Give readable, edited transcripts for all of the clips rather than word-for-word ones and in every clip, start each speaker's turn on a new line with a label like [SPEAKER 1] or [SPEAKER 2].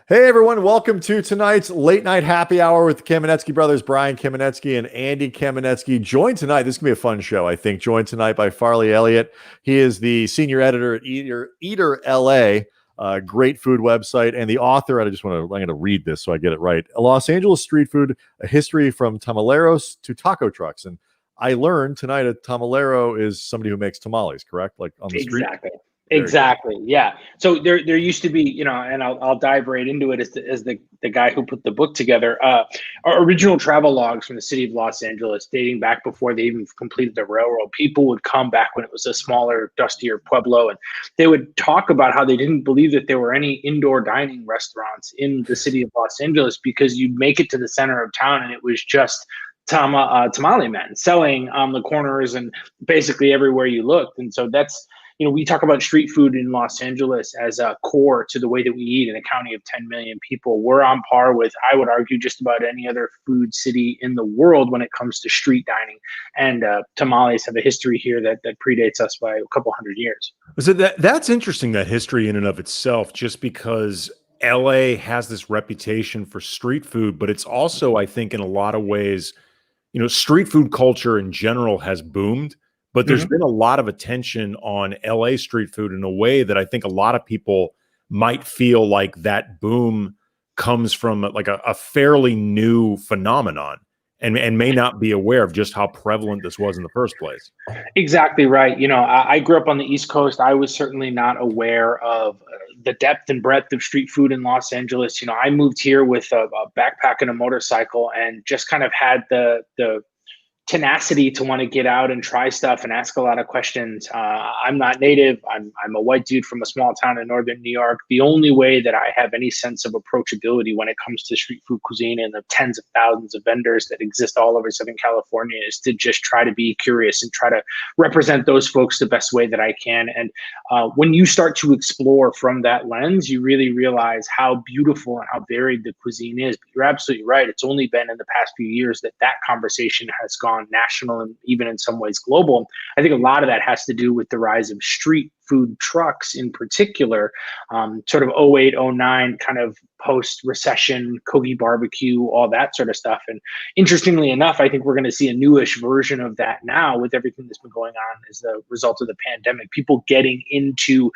[SPEAKER 1] Hey everyone, welcome to tonight's late night happy hour with the Kamenetzky brothers, Brian Kamenetzky and Andy Kamenetzky. Joined tonight, this is gonna be a fun show, I think. Joined tonight by Farley Elliott. He is the senior editor at Eater LA, great food website, and the author. I'm going to read this so I get it right. Los Angeles Street Food: A History from Tamaleros to Taco Trucks. And I learned tonight a tamalero is somebody who makes tamales, correct? Like on the street.
[SPEAKER 2] Exactly.
[SPEAKER 1] Very cool.
[SPEAKER 2] Exactly. Yeah. So there used to be, and I'll dive right into it as the guy who put the book together. Our original travel logs from the city of Los Angeles, dating back before they even completed the railroad. People would come back when it was a smaller, dustier pueblo, and they would talk about how they didn't believe that there were any indoor dining restaurants in the city of Los Angeles because you'd make it to the center of town and it was just tamale men selling on the corners and basically everywhere you looked. And so that's, we talk about street food in Los Angeles as a core to the way that we eat in a county of 10 million people. We're on par with, I would argue, just about any other food city in the world when it comes to street dining. And tamales have a history here that predates us by a couple hundred years.
[SPEAKER 3] So that's interesting, that history in and of itself, just because LA has this reputation for street food, but it's also, I think, in a lot of ways, street food culture in general has boomed. But there's been a lot of attention on LA street food in a way that I think a lot of people might feel like that boom comes from like a fairly new phenomenon and may not be aware of just how prevalent this was in the first place.
[SPEAKER 2] Exactly right. I grew up on the East Coast. I was certainly not aware of the depth and breadth of street food in Los Angeles. I moved here with a backpack and a motorcycle and just kind of had the tenacity to want to get out and try stuff and ask a lot of questions. I'm not native. I'm a white dude from a small town in northern New York. The only way that I have any sense of approachability when it comes to street food cuisine and the tens of thousands of vendors that exist all over Southern California is to just try to be curious and try to represent those folks the best way that I can. And when you start to explore from that lens, you really realize how beautiful and how varied the cuisine is. But you're absolutely right. It's only been in the past few years that conversation has gone national and even in some ways global. I think a lot of that has to do with the rise of street food trucks in particular, sort of 08, 09 kind of post-recession, Kogi barbecue, all that sort of stuff. And interestingly enough, I think we're going to see a newish version of that now with everything that's been going on as a result of the pandemic. People getting into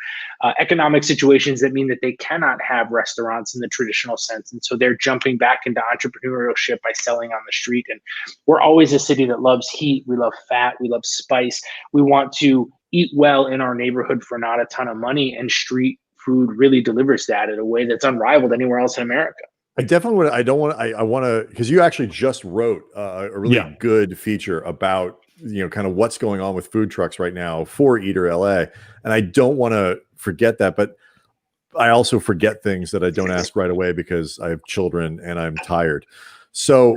[SPEAKER 2] economic situations that mean that they cannot have restaurants in the traditional sense. And so they're jumping back into entrepreneurship by selling on the street. And we're always a city that loves heat. We love fat. We love spice. We want to eat well in our neighborhood for not a ton of money, and street food really delivers that in a way that's unrivaled anywhere else in America.
[SPEAKER 1] I definitely want to, I want to, because you actually just wrote a really good feature about, kind of what's going on with food trucks right now for Eater LA. And I don't want to forget that, but I also forget things that I don't ask right away because I have children and I'm tired. So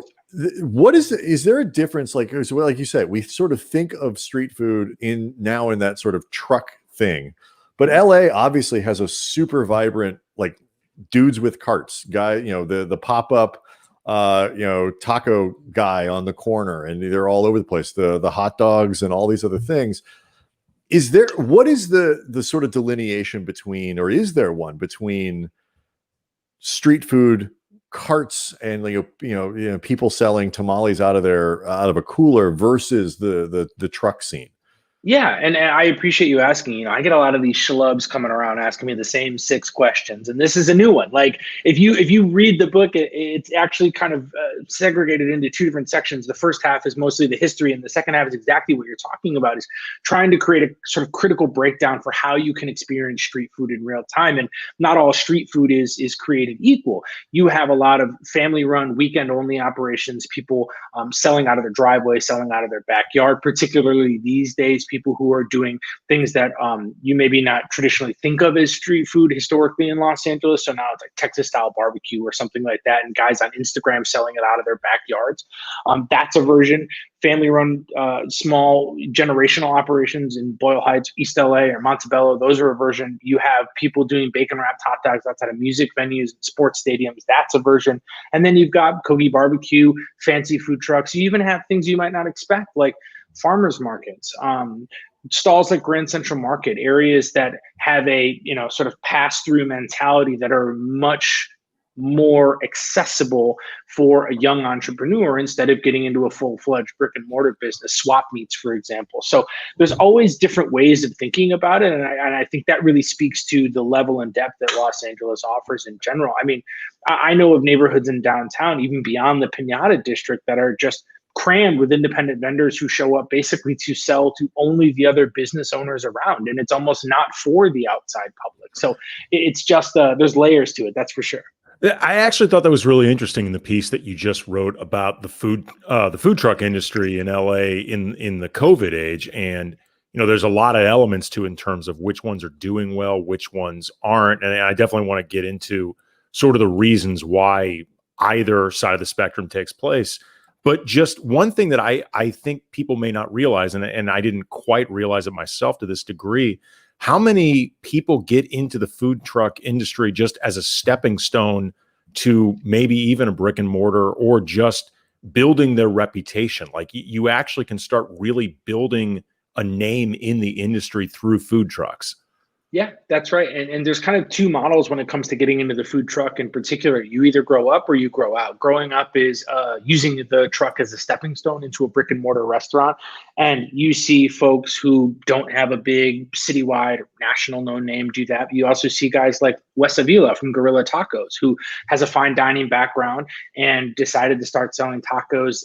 [SPEAKER 1] what is there a difference? Like you said, we sort of think of street food in that sort of truck thing, but LA obviously has a super vibrant, like, dudes with carts guy, the pop-up taco guy on the corner, and they're all over the place, the hot dogs and all these other things. What is the sort of delineation between, or is there one between street food carts and people selling tamales out of a cooler versus the truck scene?
[SPEAKER 2] Yeah, and I appreciate you asking. I get a lot of these schlubs coming around asking me the same 6 questions, and this is a new one. Like, if you read the book, it's actually kind of segregated into 2 different sections. The first half is mostly the history, and the second half is exactly what you're talking about, is trying to create a sort of critical breakdown for how you can experience street food in real time. And not all street food is created equal. You have a lot of family-run, weekend-only operations, people selling out of their driveway, selling out of their backyard, particularly these days. People who are doing things that you maybe not traditionally think of as street food historically in Los Angeles. So now it's like Texas style barbecue or something like that. And guys on Instagram selling it out of their backyards. That's a version. Family run, small generational operations in Boyle Heights, East LA, or Montebello. Those are a version. You have people doing bacon wrapped hot dogs outside of music venues and sports stadiums. That's a version. And then you've got Kogi barbecue, fancy food trucks. You even have things you might not expect, like farmers markets, stalls like Grand Central Market, areas that have a sort of pass-through mentality that are much more accessible for a young entrepreneur instead of getting into a full-fledged brick and mortar business, swap meets, for example. So there's always different ways of thinking about it. And I think that really speaks to the level and depth that Los Angeles offers in general. I mean, I know of neighborhoods in downtown, even beyond the Pinata district, that are just crammed with independent vendors who show up basically to sell to only the other business owners around. And it's almost not for the outside public. So it's just, there's layers to it. That's for sure.
[SPEAKER 3] I actually thought that was really interesting in the piece that you just wrote about the food truck industry in LA in the COVID age. And, you know, there's a lot of elements to it in terms of which ones are doing well, which ones aren't. And I definitely want to get into sort of the reasons why either side of the spectrum takes place. But just one thing that I think people may not realize, and I didn't quite realize it myself to this degree, how many people get into the food truck industry just as a stepping stone to maybe even a brick and mortar or just building their reputation. Like you actually can start really building a name in the industry through food trucks.
[SPEAKER 2] Yeah, that's right. And there's kind of two models when it comes to getting into the food truck in particular. You either grow up or you grow out. Growing up is using the truck as a stepping stone into a brick and mortar restaurant. And you see folks who don't have a big citywide national known name do that. You also see guys like Wes Avila from Gorilla Tacos, who has a fine dining background and decided to start selling tacos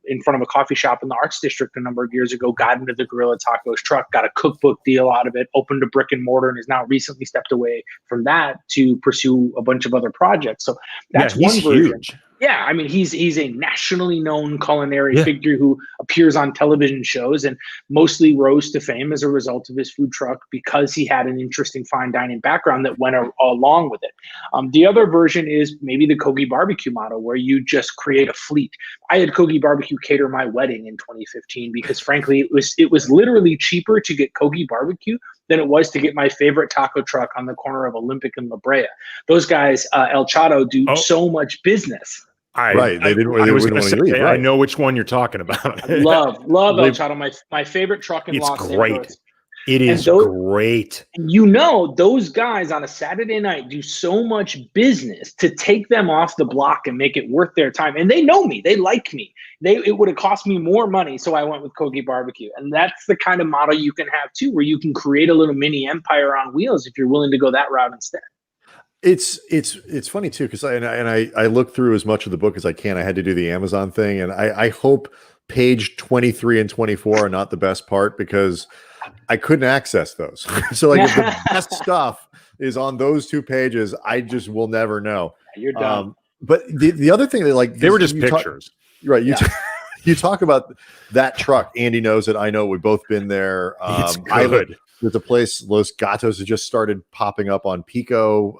[SPEAKER 2] in front of a coffee shop in the Arts District a number of years ago, got into the Gorilla Tacos truck, got a cookbook deal out of it, opened a brick and mortar, and has now recently stepped away from that to pursue a bunch of other projects. So that's one version.
[SPEAKER 3] Huge.
[SPEAKER 2] Yeah, I mean, he's a nationally known culinary figure who appears on television shows and mostly rose to fame as a result of his food truck because he had an interesting fine dining background that went along with it. The other version is maybe the Kogi Barbecue model, where you just create a fleet. I had Kogi Barbecue cater my wedding in 2015 because, frankly, it was literally cheaper to get Kogi Barbecue than it was to get my favorite taco truck on the corner of Olympic and La Brea. Those guys, El Chato, do so much business.
[SPEAKER 1] They didn't want to leave.
[SPEAKER 3] I know which one you're talking about.
[SPEAKER 2] love El Chato, my favorite truck in Los Angeles.
[SPEAKER 3] It is great.
[SPEAKER 2] You know, those guys on a Saturday night do so much business to take them off the block and make it worth their time. And they know me. They like me. It would have cost me more money, so I went with Kogi Barbecue. And that's the kind of model you can have, too, where you can create a little mini empire on wheels if you're willing to go that route instead.
[SPEAKER 1] It's funny too, because I looked through as much of the book as I can. I had to do the Amazon thing, and I hope page 23 and 24 are not the best part because I couldn't access those. So like if the best stuff is on those two pages, I just will never know.
[SPEAKER 2] You're dumb.
[SPEAKER 1] But the other thing that like
[SPEAKER 3] they were just pictures,
[SPEAKER 1] right? You talk about that truck. Andy knows it. I know we've both been there.
[SPEAKER 3] It's good.
[SPEAKER 1] There's a place, Los Gatos, that just started popping up on Pico.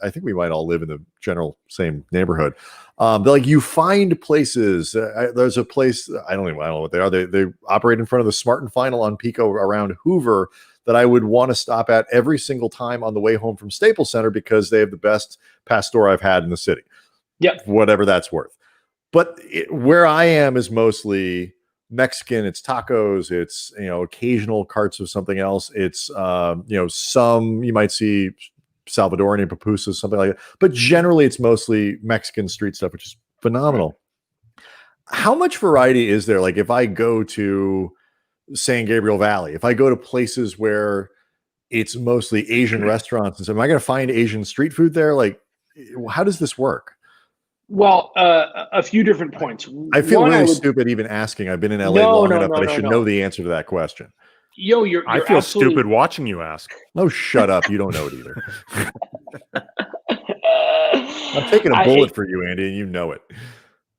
[SPEAKER 1] I think we might all live in the general same neighborhood. Like you find places. There's a place, I don't know what they are. They operate in front of the Smart and Final on Pico around Hoover that I would want to stop at every single time on the way home from Staples Center because they have the best pastor I've had in the city.
[SPEAKER 2] Yep.
[SPEAKER 1] Whatever that's worth. But where I am is mostly Mexican. It's tacos. It's, occasional carts of something else. It's, some you might see Salvadorian and pupusas, something like that. But generally it's mostly Mexican street stuff, which is phenomenal. How much variety is there? Like if I go to San Gabriel Valley, if I go to places where it's mostly Asian restaurants and stuff, am I going to find Asian street food there? Like, how does this work?
[SPEAKER 2] Well, a few different points.
[SPEAKER 1] I feel really stupid even asking. I've been in LA long enough that I should know the answer to that question.
[SPEAKER 2] You're
[SPEAKER 3] I feel stupid watching you ask.
[SPEAKER 1] Oh, shut up. You don't know it either. I'm taking a bullet for you, Andy, and you know it.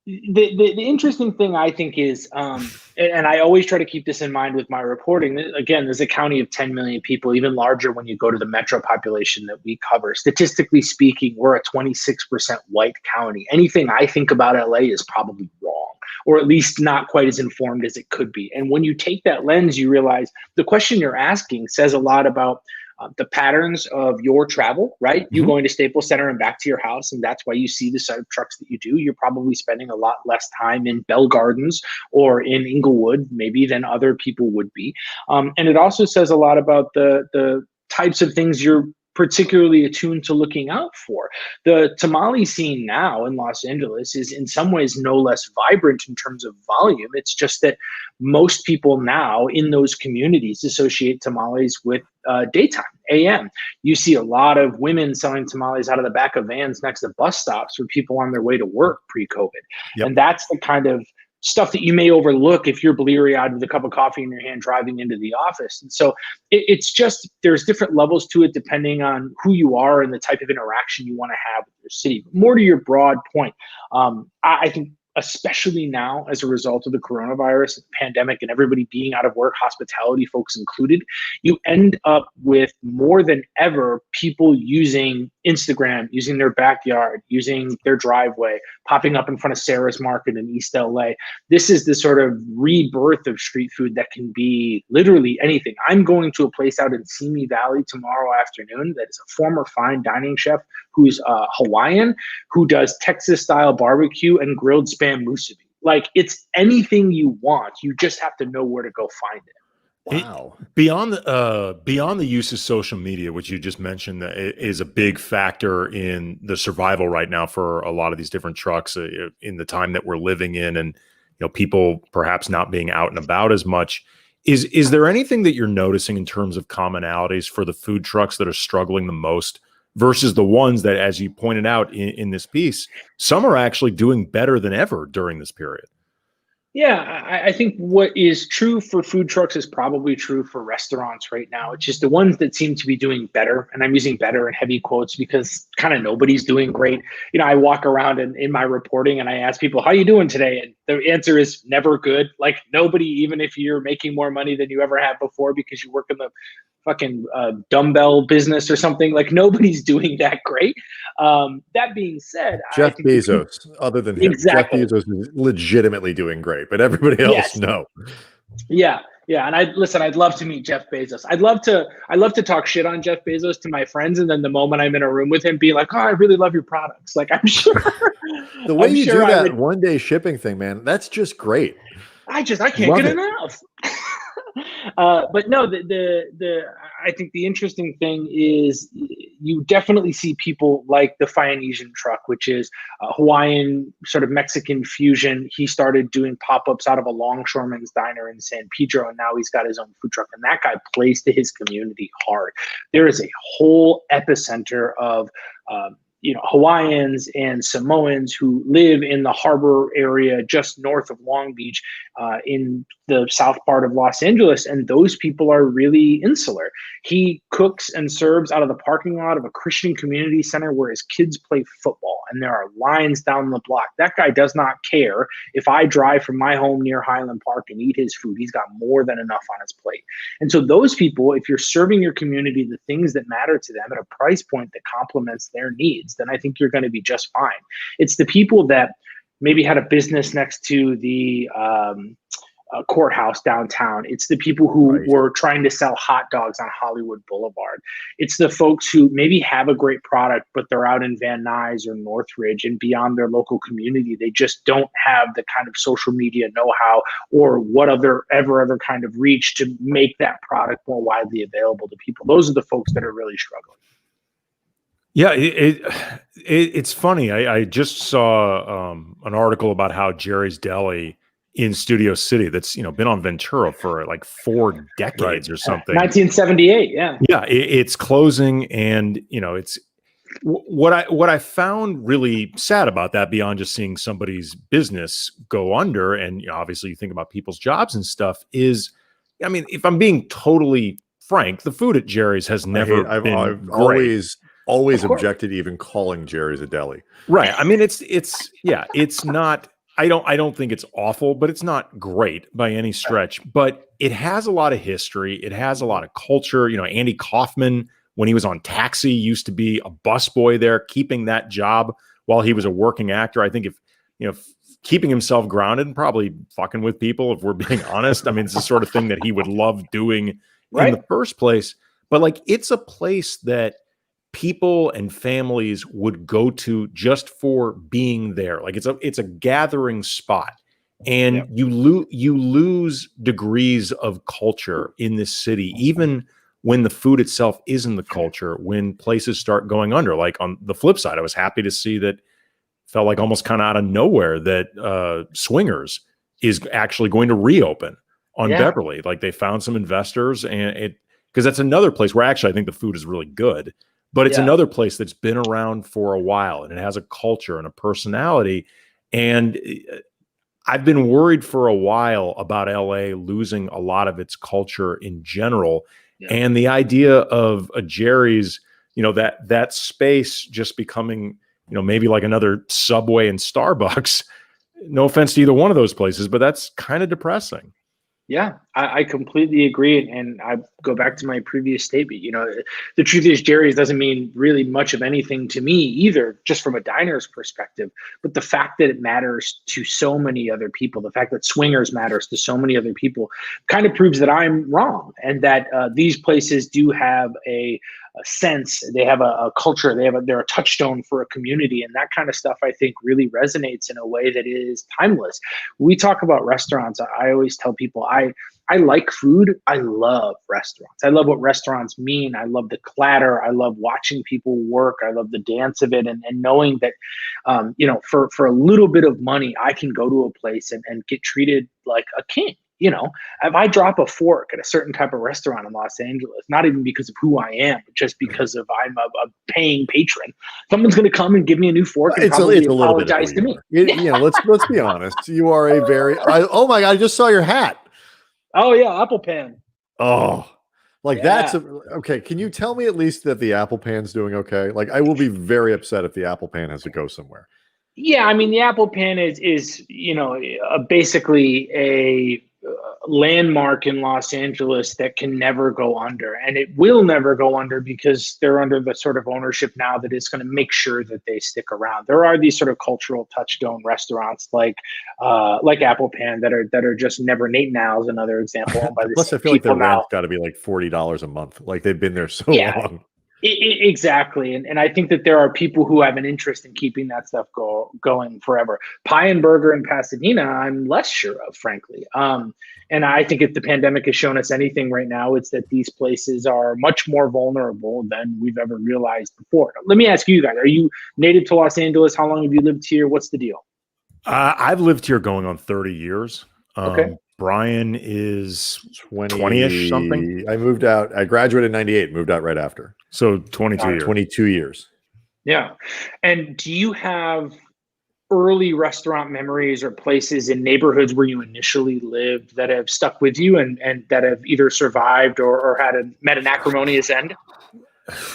[SPEAKER 2] The interesting thing I think is, and I always try to keep this in mind with my reporting, again, there's a county of 10 million people, even larger when you go to the metro population that we cover. Statistically speaking, we're a 26% white county. Anything I think about LA is probably wrong, or at least not quite as informed as it could be. And when you take that lens, you realize the question you're asking says a lot about the patterns of your travel, right? You going to Staples Center and back to your house, and that's why you see the sort of trucks that you do. You're probably spending a lot less time in Bell Gardens or in Inglewood, maybe, than other people would be. And it also says a lot about the types of things you're particularly attuned to looking out for. The tamale scene now in Los Angeles is in some ways no less vibrant in terms of volume. It's just that most people now in those communities associate tamales with daytime, AM. You see a lot of women selling tamales out of the back of vans next to bus stops for people on their way to work pre-COVID.
[SPEAKER 3] Yep.
[SPEAKER 2] And that's the kind of stuff that you may overlook if you're bleary-eyed with a cup of coffee in your hand driving into the office. And so it's just, there's different levels to it depending on who you are and the type of interaction you want to have with your city. But more to your broad point, I think especially now as a result of the coronavirus pandemic and everybody being out of work, hospitality folks included, you end up with more than ever people using Instagram, using their backyard, using their driveway, popping up in front of Sarah's Market in East LA. This is the sort of rebirth of street food that can be literally anything. I'm going to a place out in Simi Valley tomorrow afternoon that is a former fine dining chef who's Hawaiian, who does Texas style barbecue and grilled spam musubi. Like, it's anything you want. You just have to know where to go find it.
[SPEAKER 3] Wow. Beyond the use of social media, which you just mentioned, is a big factor in the survival right now for a lot of these different trucks in the time that we're living in, and people perhaps not being out and about as much. Is there anything that you're noticing in terms of commonalities for the food trucks that are struggling the most versus the ones that, as you pointed out in this piece, some are actually doing better than ever during this period?
[SPEAKER 2] Yeah, I think what is true for food trucks is probably true for restaurants right now. It's just the ones that seem to be doing better, and I'm using better in heavy quotes because kind of nobody's doing great. I walk around in my reporting and I ask people, how you doing today? And the answer is never good. Like, nobody, even if you're making more money than you ever have before because you work in the fucking dumbbell business or something, like, nobody's doing that great. That being said,
[SPEAKER 1] Jeff Bezos, other than him, exactly. Jeff Bezos is legitimately doing great, but everybody else, no.
[SPEAKER 2] Yeah. And I'd love to meet Jeff Bezos. I'd love to talk shit on Jeff Bezos to my friends. And then the moment I'm in a room with him, be like, oh, I really love your products. Like, I'm sure.
[SPEAKER 1] The way you do that one-day shipping thing, man, that's just great.
[SPEAKER 2] I can't get enough. But no, I think the interesting thing is you definitely see people like the Phainician truck, which is a Hawaiian sort of Mexican fusion. He started doing pop-ups out of a longshoreman's diner in San Pedro, and now he's got his own food truck. And that guy plays to his community hard. There is a whole epicenter of Hawaiians and Samoans who live in the harbor area just north of Long Beach in the south part of Los Angeles. And those people are really insular. He cooks and serves out of the parking lot of a Christian community center where his kids play football. And there are lines down the block. That guy does not care if I drive from my home near Highland Park and eat his food. He's got more than enough on his plate. And so those people, if you're serving your community the things that matter to them at a price point that complements their needs, then I think you're going to be just fine. It's the people that maybe had a business next to the courthouse downtown. It's the people who were trying to sell hot dogs on Hollywood Boulevard. It's the folks who maybe have a great product, but they're out in Van Nuys or Northridge and beyond their local community. They just don't have the kind of social media know-how or whatever other kind of reach to make that product more widely available to people. Those are the folks that are really struggling.
[SPEAKER 3] Yeah, it's funny. I just saw an article about how Jerry's Deli in Studio City, that's been on Ventura for like 4 decades or something.
[SPEAKER 2] 1978, yeah.
[SPEAKER 3] Yeah, it's closing, and it's what I found really sad about that, beyond just seeing somebody's business go under, and obviously you think about people's jobs and stuff, is, I mean, if I'm being totally frank, the food at Jerry's has never been
[SPEAKER 1] I've
[SPEAKER 3] great.
[SPEAKER 1] always objected to even calling Jerry's a deli.
[SPEAKER 3] Right. I mean, it's not, I don't think it's awful, but it's not great by any stretch. But it has a lot of history. It has a lot of culture. Andy Kaufman, when he was on Taxi, used to be a busboy there, keeping that job while he was a working actor. I think if keeping himself grounded and probably fucking with people, if we're being honest. I mean, it's the sort of thing that he would love doing in the first place. But like, it's a place that people and families would go to just for being there. Like, it's a gathering spot, and you lose degrees of culture in this city, even when the food itself isn't the culture, when places start going under. Like on the flip side, I was happy to see that felt like almost kind of out of nowhere that Swingers is actually going to reopen on Beverly. Like they found some investors, and because that's another place where actually I think the food is really good, but it's another place that's been around for a while and it has a culture and a personality. And I've been worried for a while about LA losing a lot of its culture in general. And the idea of a Jerry's, that space just becoming, maybe like another Subway and Starbucks. No offense to either one of those places, but that's kind of depressing.
[SPEAKER 2] Yeah, I completely agree. And I go back to my previous statement. The truth is Jerry's doesn't mean really much of anything to me either, just from a diner's perspective. But the fact that it matters to so many other people, the fact that Swingers matters to so many other people kind of proves that I'm wrong, and that these places do have a sense, they have a culture, they're a touchstone for a community. And that kind of stuff, I think, really resonates in a way that is timeless. When we talk about restaurants, I always tell people I like food. I love restaurants. I love what restaurants mean. I love the clatter. I love watching people work. I love the dance of it, and knowing that, for a little bit of money, I can go to a place and get treated like a king. If I drop a fork at a certain type of restaurant in Los Angeles, not even because of who I am, but just because of I'm a paying patron, someone's going to come and give me a new fork and probably apologize to me.
[SPEAKER 1] Let's be honest. You are a very. Oh my God! I just saw your hat.
[SPEAKER 2] Oh yeah, Apple Pan.
[SPEAKER 1] Oh, that's okay. Can you tell me at least that the Apple Pan's doing okay? Like, I will be very upset if the Apple Pan has to go somewhere.
[SPEAKER 2] Yeah, I mean, the Apple Pan is basically a landmark in Los Angeles that can never go under, and it will never go under because they're under the sort of ownership now that is going to make sure that they stick around. There are these sort of cultural touchstone restaurants like Apple Pan that are just never. Nate Now's another example. Owned by the
[SPEAKER 1] Plus, I feel like their rent's got to be like $40 a month. Like they've been there so long.
[SPEAKER 2] Exactly. And I think that there are people who have an interest in keeping that stuff going forever. Pie and Burger in Pasadena, I'm less sure of, frankly. And I think if the pandemic has shown us anything right now, it's that these places are much more vulnerable than we've ever realized before. Let me ask you guys, are you native to Los Angeles? How long have you lived here? What's the deal?
[SPEAKER 3] I've lived here going on 30 years.
[SPEAKER 2] Okay.
[SPEAKER 3] Brian is 20-ish something.
[SPEAKER 1] I moved out. I graduated in 98, moved out right after.
[SPEAKER 3] So 22 years.
[SPEAKER 1] 22 years.
[SPEAKER 2] Yeah. And do you have early restaurant memories or places in neighborhoods where you initially lived that have stuck with you and that have either survived or met an acrimonious end?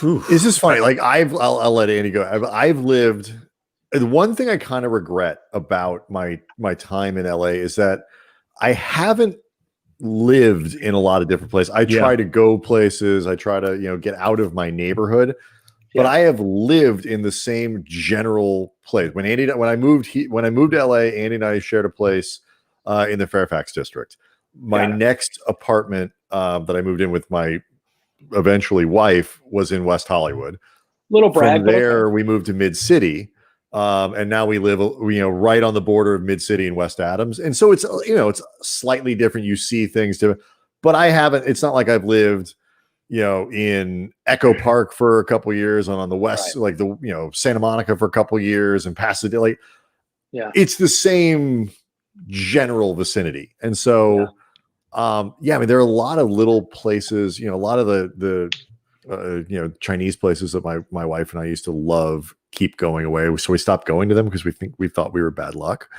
[SPEAKER 1] This is funny. Like I'll let Andy go. I've lived. The one thing I kind of regret about my time in LA is that I haven't lived in a lot of different places. I try to go places. I try to, get out of my neighborhood, but I have lived in the same general place. When I moved to LA, Andy and I shared a place in the Fairfax district. My next apartment that I moved in with my eventually wife was in West Hollywood.
[SPEAKER 2] Little brag.
[SPEAKER 1] From there, we moved to Mid-City. And now we live, right on the border of Mid-City and West Adams. And so it's, it's slightly different. You see things but I haven't, it's not like I've lived, in Echo Park for a couple of years and on the West, like Santa Monica for a couple of years and Pasadena. It's the same general vicinity. And so, I mean, there are a lot of little places, a lot of the Chinese places that my wife and I used to love keep going away. So we stopped going to them because we thought we were bad luck.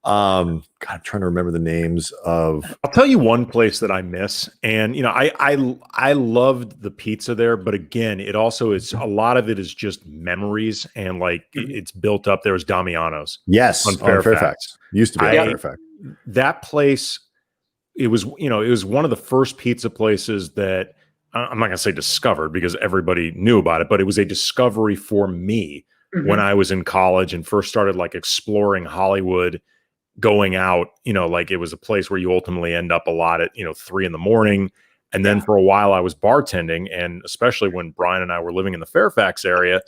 [SPEAKER 1] God, I'm trying to remember the names of.
[SPEAKER 3] I'll tell you one place that I miss, and I loved the pizza there, but again, it also is a lot of it is just memories and like it's built up. There was Damiano's.
[SPEAKER 1] Yes, on Fairfax. Used to be on Fairfax.
[SPEAKER 3] That place, it was one of the first pizza places that I'm not going to say discovered because everybody knew about it, but it was a discovery for me when I was in college and first started like exploring Hollywood, going out, like it was a place where you ultimately end up a lot at, 3 a.m. And then for a while I was bartending. And especially when Brian and I were living in the Fairfax area,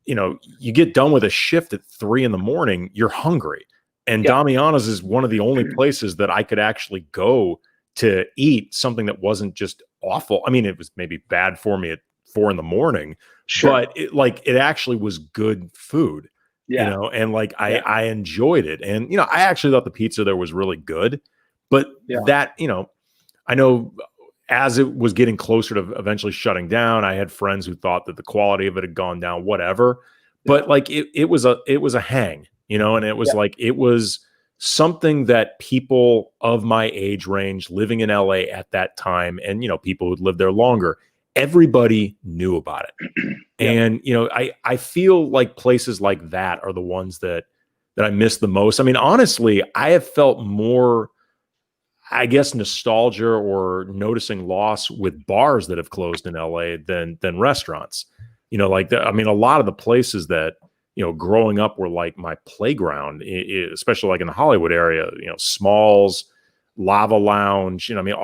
[SPEAKER 3] you get done with a shift at 3 a.m, you're hungry. And Damiano's is one of the only places that I could actually go to eat something that wasn't just awful. I mean, it was maybe bad for me at 4 a.m,
[SPEAKER 2] Sure.
[SPEAKER 3] but it actually was good food,
[SPEAKER 2] Yeah.
[SPEAKER 3] and like I enjoyed it. And, I actually thought the pizza there was really good, but that, I know as it was getting closer to eventually shutting down, I had friends who thought that the quality of it had gone down, whatever. But like it was a hang, and it was like it was something that people of my age range living in LA at that time, and people who'd lived there longer, everybody knew about it. And I feel like places like that are the ones that I miss the most. I mean, honestly, I have felt more, I guess, nostalgia or noticing loss with bars that have closed in LA than restaurants. I mean, a lot of the places that, growing up were like my playground, especially like in the Hollywood area, Smalls, Lava Lounge, I mean,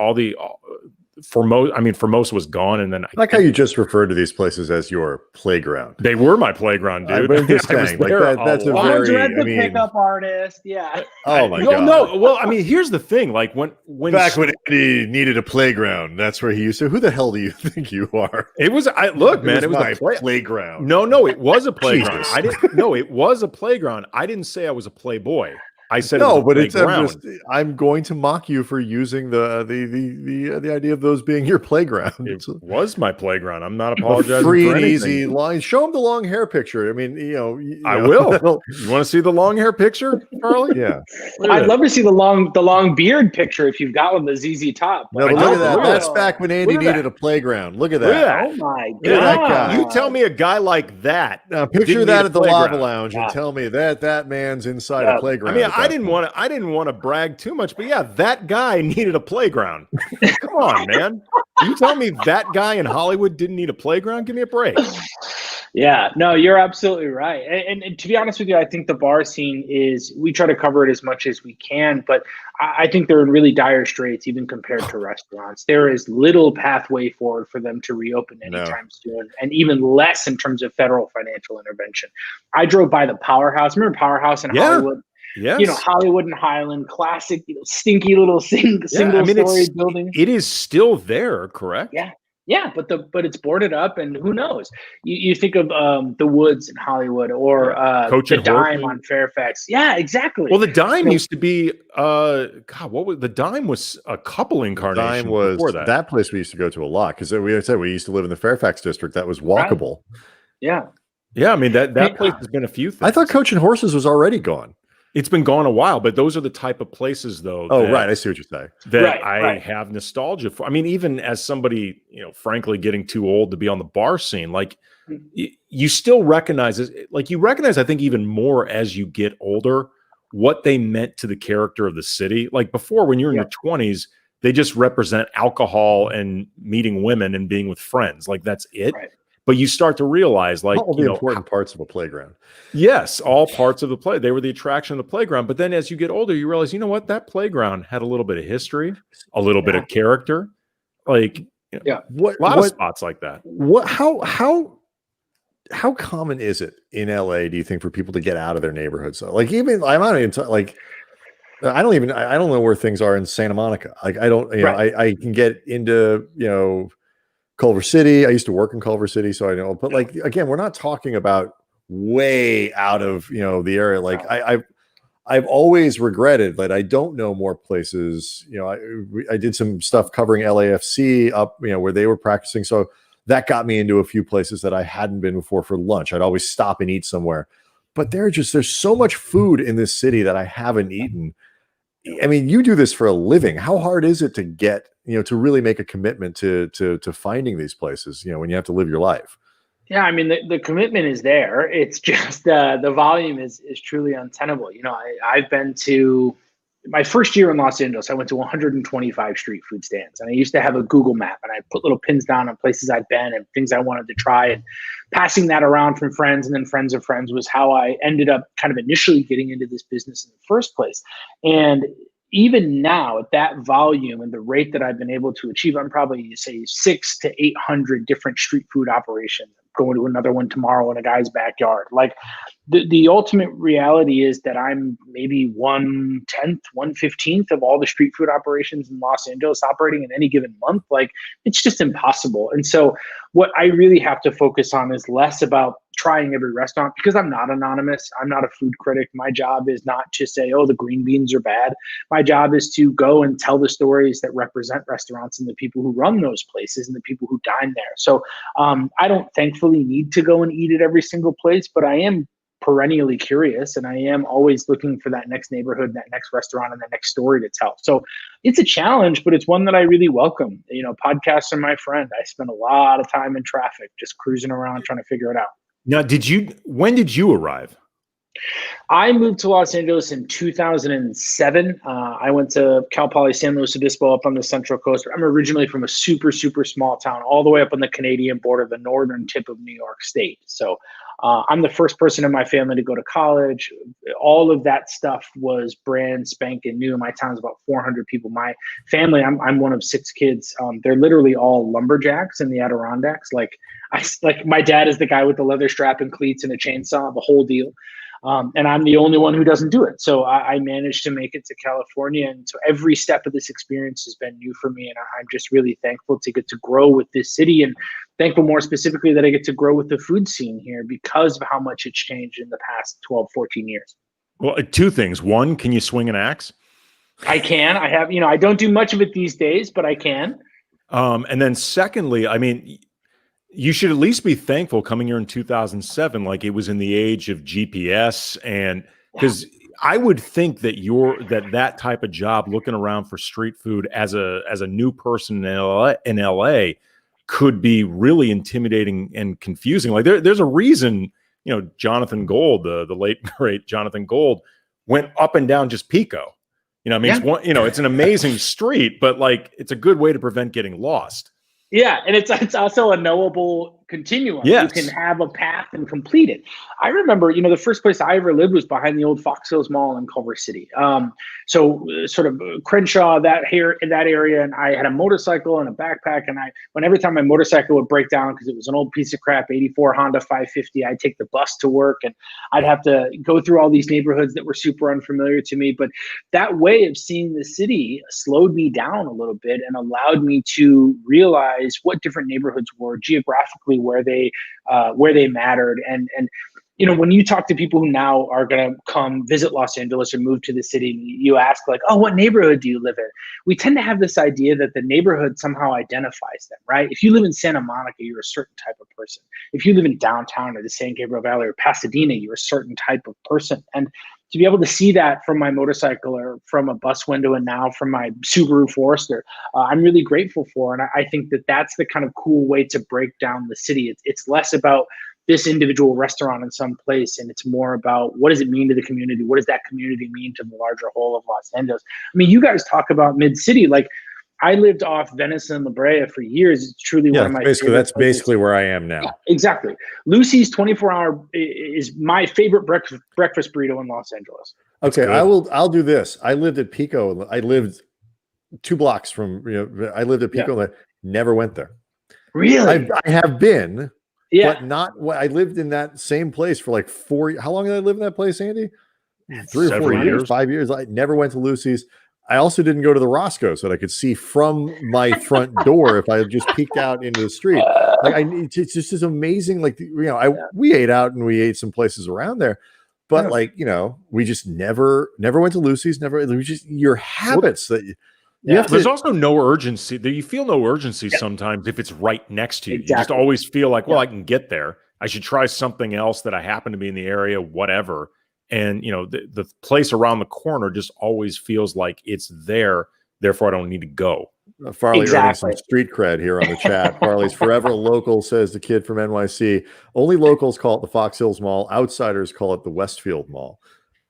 [SPEAKER 3] Formosa was gone. And then
[SPEAKER 1] I like how you just referred to these places as your playground.
[SPEAKER 3] They were my playground, dude.
[SPEAKER 1] I'm just saying, like that's a very,
[SPEAKER 2] pickup artist. Yeah.
[SPEAKER 1] Oh my God.
[SPEAKER 3] No. Well, I mean, here's the thing. Like when
[SPEAKER 1] back when Andy needed a playground, that's where he used to. Who the hell do you think you are?
[SPEAKER 3] It was. It was
[SPEAKER 1] my playground.
[SPEAKER 3] No, it was a playground. I didn't. No, it was a playground. I didn't say I was a playboy. I said
[SPEAKER 1] no, but I'm going to mock you for using the idea of those being your playground.
[SPEAKER 3] It was my playground. I'm not apologizing.
[SPEAKER 1] Free
[SPEAKER 3] for
[SPEAKER 1] and
[SPEAKER 3] anything.
[SPEAKER 1] easy line. Show him the long hair picture. I mean,
[SPEAKER 3] I will. You want to see the long hair picture, Farley?
[SPEAKER 1] Yeah.
[SPEAKER 2] I'd love to see the long beard picture if you've got one, the ZZ Top.
[SPEAKER 1] No, but look at that. That's back when Andy needed a playground. Look at that.
[SPEAKER 2] Oh my God.
[SPEAKER 1] That guy.
[SPEAKER 3] You tell me a guy like that.
[SPEAKER 1] Now picture that at the Lava Lounge and tell me that man's inside a playground.
[SPEAKER 3] I mean, I didn't want to brag too much, but yeah, that guy needed a playground. Come on, man. You tell me that guy in Hollywood didn't need a playground? Give me a break.
[SPEAKER 2] Yeah, no, you're absolutely right. And to be honest with you, I think the bar scene we try to cover it as much as we can, but I think they're in really dire straits, even compared to restaurants. There is little pathway forward for them to reopen anytime soon, and even less in terms of federal financial intervention. I drove by the Powerhouse. Remember Powerhouse in Hollywood?
[SPEAKER 3] Yes.
[SPEAKER 2] Hollywood and Highland, classic, stinky little single-story building.
[SPEAKER 3] It is still there, correct?
[SPEAKER 2] Yeah, but it's boarded up, and who knows? You think of the Woods in Hollywood, or the Dime on Fairfax. Yeah, exactly.
[SPEAKER 3] Well, the Dime used to be the Dime was a couple incarnations.
[SPEAKER 1] Dime was
[SPEAKER 3] before
[SPEAKER 1] that place we used to go to a lot, because we used to live in the Fairfax district. That was walkable.
[SPEAKER 2] Right.
[SPEAKER 3] Yeah. I mean that place has been a few things.
[SPEAKER 1] I thought Coach and Horses was already gone.
[SPEAKER 3] It's been gone a while, but those are the type of places, though.
[SPEAKER 1] Right. I see what you're saying.
[SPEAKER 3] That I have nostalgia for. I mean, even as somebody, frankly, getting too old to be on the bar scene, like you still recognize it. Like you recognize, I think, even more as you get older, what they meant to the character of the city. Like before, when you're in your 20s, they just represent alcohol and meeting women and being with friends. Like that's it. Right. But you start to realize, like,
[SPEAKER 1] all the important parts of a playground.
[SPEAKER 3] Yes, all parts of the play. They were the attraction of the playground. But then as you get older, you realize, what? That playground had a little bit of history, a little bit of character. Like, a lot of spots like that.
[SPEAKER 1] How common is it in LA, do you think, for people to get out of their neighborhoods? So, like, even I don't know where things are in Santa Monica. Like, I don't, I can get into, Culver City. I used to work in Culver City, so I know. But like again, we're not talking about way out of the area. Like I've always regretted that I don't know more places. I did some stuff covering LAFC up, where they were practicing. So that got me into a few places that I hadn't been before for lunch. I'd always stop and eat somewhere. But there's so much food in this city that I haven't eaten. I mean, you do this for a living. How hard is it to get, to really make a commitment to finding these places, when you have to live your life?
[SPEAKER 2] Yeah, I mean, the commitment is there. It's just the volume is truly untenable. I've been to my first year in Los Angeles. I went to 125 street food stands, and I used to have a Google map, and I put little pins down on places I'd been and things I wanted to try, and passing that around from friends and then friends of friends was how I ended up kind of initially getting into this business in the first place. And even now, at that volume and the rate that I've been able to achieve, I'm probably say 600 to 800 different street food operations. I'm going to another one tomorrow in a guy's backyard. Like, the ultimate reality is that I'm maybe 1/10, 1/15 of all the street food operations in Los Angeles operating in any given month. Like, it's just impossible. And so what I really have to focus on is less about trying every restaurant, because I'm not anonymous. I'm not a food critic. My job is not to say, oh, the green beans are bad. My job is to go and tell the stories that represent restaurants and the people who run those places and the people who dine there. So I don't thankfully need to go and eat at every single place, but I am perennially curious, and I am always looking for that next neighborhood, that next restaurant, and that next story to tell. So it's a challenge, but it's one that I really welcome. Podcasts are my friend. I spend a lot of time in traffic just cruising around trying to figure it out.
[SPEAKER 3] Now, when did you arrive?
[SPEAKER 2] I moved to Los Angeles in 2007. I went to Cal Poly San Luis Obispo up on the Central Coast. I'm originally from a super, super small town all the way up on the Canadian border, the northern tip of New York State. So I'm the first person in my family to go to college. All of that stuff was brand spanking new. My town's about 400 people. My family, I'm one of 6 kids. They're literally all lumberjacks in the Adirondacks. Like my dad is the guy with the leather strap and cleats and a chainsaw, the whole deal. And I'm the only one who doesn't do it. So I managed to make it to California. And so every step of this experience has been new for me. And I'm just really thankful to get to grow with this city, and thankful more specifically that I get to grow with the food scene here because of how much it's changed in the past 12, 14 years.
[SPEAKER 3] Well, 2 things. One, can you swing an axe?
[SPEAKER 2] I can. I have, I don't do much of it these days, but I can.
[SPEAKER 3] And then secondly, I mean, you should at least be thankful coming here in 2007, like it was in the age of GPS, and because I would think that that type of job, looking around for street food as a new person in LA could be really intimidating and confusing. Like there's a reason, Jonathan Gold, the late great Jonathan Gold, went up and down just Pico. It's an amazing street, but like it's a good way to prevent getting lost.
[SPEAKER 2] Yeah, and it's also a knowable continuum.
[SPEAKER 3] Yes.
[SPEAKER 2] You can have a path and complete it. I remember, the first place I ever lived was behind the old Fox Hills Mall in Culver City. So sort of Crenshaw, in that area, and I had a motorcycle and a backpack, and every time my motorcycle would break down because it was an old piece of crap 84 Honda 550, I'd take the bus to work, and I'd have to go through all these neighborhoods that were super unfamiliar to me. But that way of seeing the city slowed me down a little bit and allowed me to realize what different neighborhoods were geographically, where they mattered. And when you talk to people who now are going to come visit Los Angeles or move to the city, you ask like, oh, what neighborhood do you live in? We tend to have this idea that the neighborhood somehow identifies them, right? If you live in Santa Monica, you're a certain type of person. If you live in downtown or the San Gabriel Valley or Pasadena, you're a certain type of person. And to be able to see that from my motorcycle or from a bus window and now from my Subaru Forester, I'm really grateful for. And I think that that's the kind of cool way to break down the city. It's less about this individual restaurant in some place, and it's more about what does it mean to the community? What does that community mean to the larger whole of Los Angeles? I mean, you guys talk about mid-city. Like, I lived off Venice and La Brea for years. It's truly one of my favorite
[SPEAKER 1] that's
[SPEAKER 2] places.
[SPEAKER 1] basically where I am now.
[SPEAKER 2] Yeah, exactly. Lucy's 24-hour is my favorite breakfast burrito in Los Angeles.
[SPEAKER 1] Okay, I'll do this. I lived at Pico. I lived 2 blocks from, I lived at Pico and I never went there.
[SPEAKER 2] Really?
[SPEAKER 1] I have been,
[SPEAKER 2] yeah,
[SPEAKER 1] but not what I lived in that same place for like 4. How long did I live in that place, Andy? 3 or 4 years, 5 years. I never went to Lucy's. I also didn't go to the Roscoe so that I could see from my front door if I just peeked out into the street. Like it's just this amazing. Like we ate out and we ate some places around there, but we just never went to Lucy's. Never. It was just your habits that you have.
[SPEAKER 3] There's also no urgency. You feel no urgency sometimes if it's right next to you.
[SPEAKER 2] Exactly.
[SPEAKER 3] You just always feel like, well, I can get there. I should try something else that I happen to be in the area, whatever. And, the place around the corner just always feels like it's there. Therefore, I don't need to go.
[SPEAKER 1] Farley earning some street cred here on the chat. Farley's forever local, says the kid from NYC. Only locals call it the Fox Hills Mall. Outsiders call it the Westfield Mall.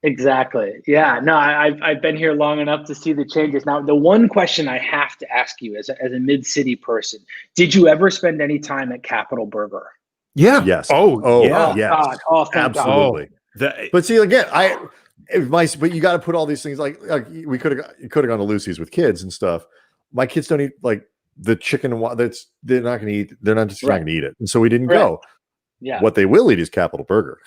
[SPEAKER 2] Exactly. Yeah. No, I've been here long enough to see the changes. Now, the one question I have to ask you as a mid-city person, did you ever spend any time at Capitol Burger?
[SPEAKER 3] Yeah.
[SPEAKER 1] Yes.
[SPEAKER 3] Oh yeah.
[SPEAKER 1] Yes.
[SPEAKER 2] God. Oh,
[SPEAKER 1] absolutely. But see, again, but you got to put all these things like we could have gone to Lucy's with kids and stuff. My kids don't eat like the chicken and they're not going to eat. They're not just not going to eat it, and so we didn't go. What they will eat is Capital Burger.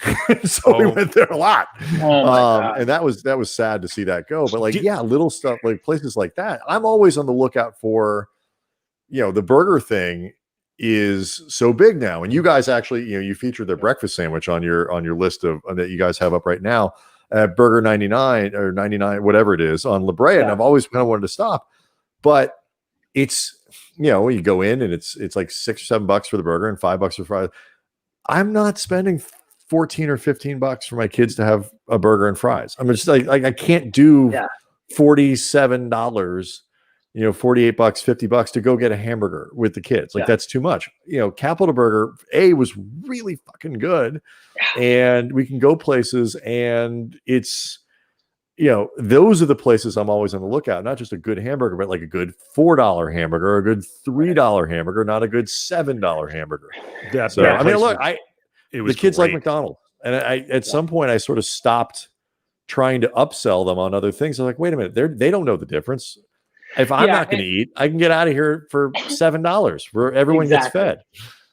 [SPEAKER 1] So we went there a lot.
[SPEAKER 2] Oh my God.
[SPEAKER 1] And that was sad to see that go. But like, little stuff like places like that. I'm always on the lookout for, the burger thing is so big now. And you guys actually, you featured their breakfast sandwich on your list of that you guys have up right now at Burger 99 or 99, whatever it is on La Brea. And I've always kind of wanted to stop, but it's, you go in and it's like $6 or $7 for the burger and $5 for fries. I'm not spending $14 or $15 for my kids to have a burger and fries. I'm just like I can't do $47, $48, $50 to go get a hamburger with the kids. Like that's too much. Capital Burger was really fucking good, and we can go places, and it's those are the places I'm always on the lookout. Not just a good hamburger, but like a good $4 hamburger, a good $3 hamburger, not a good $7 hamburger. I mean, look, the kids like McDonald's, and at some point I sort of stopped trying to upsell them on other things. I'm like, wait a minute, they don't know the difference. If I'm not going to eat, I can get out of here for $7 where everyone gets fed.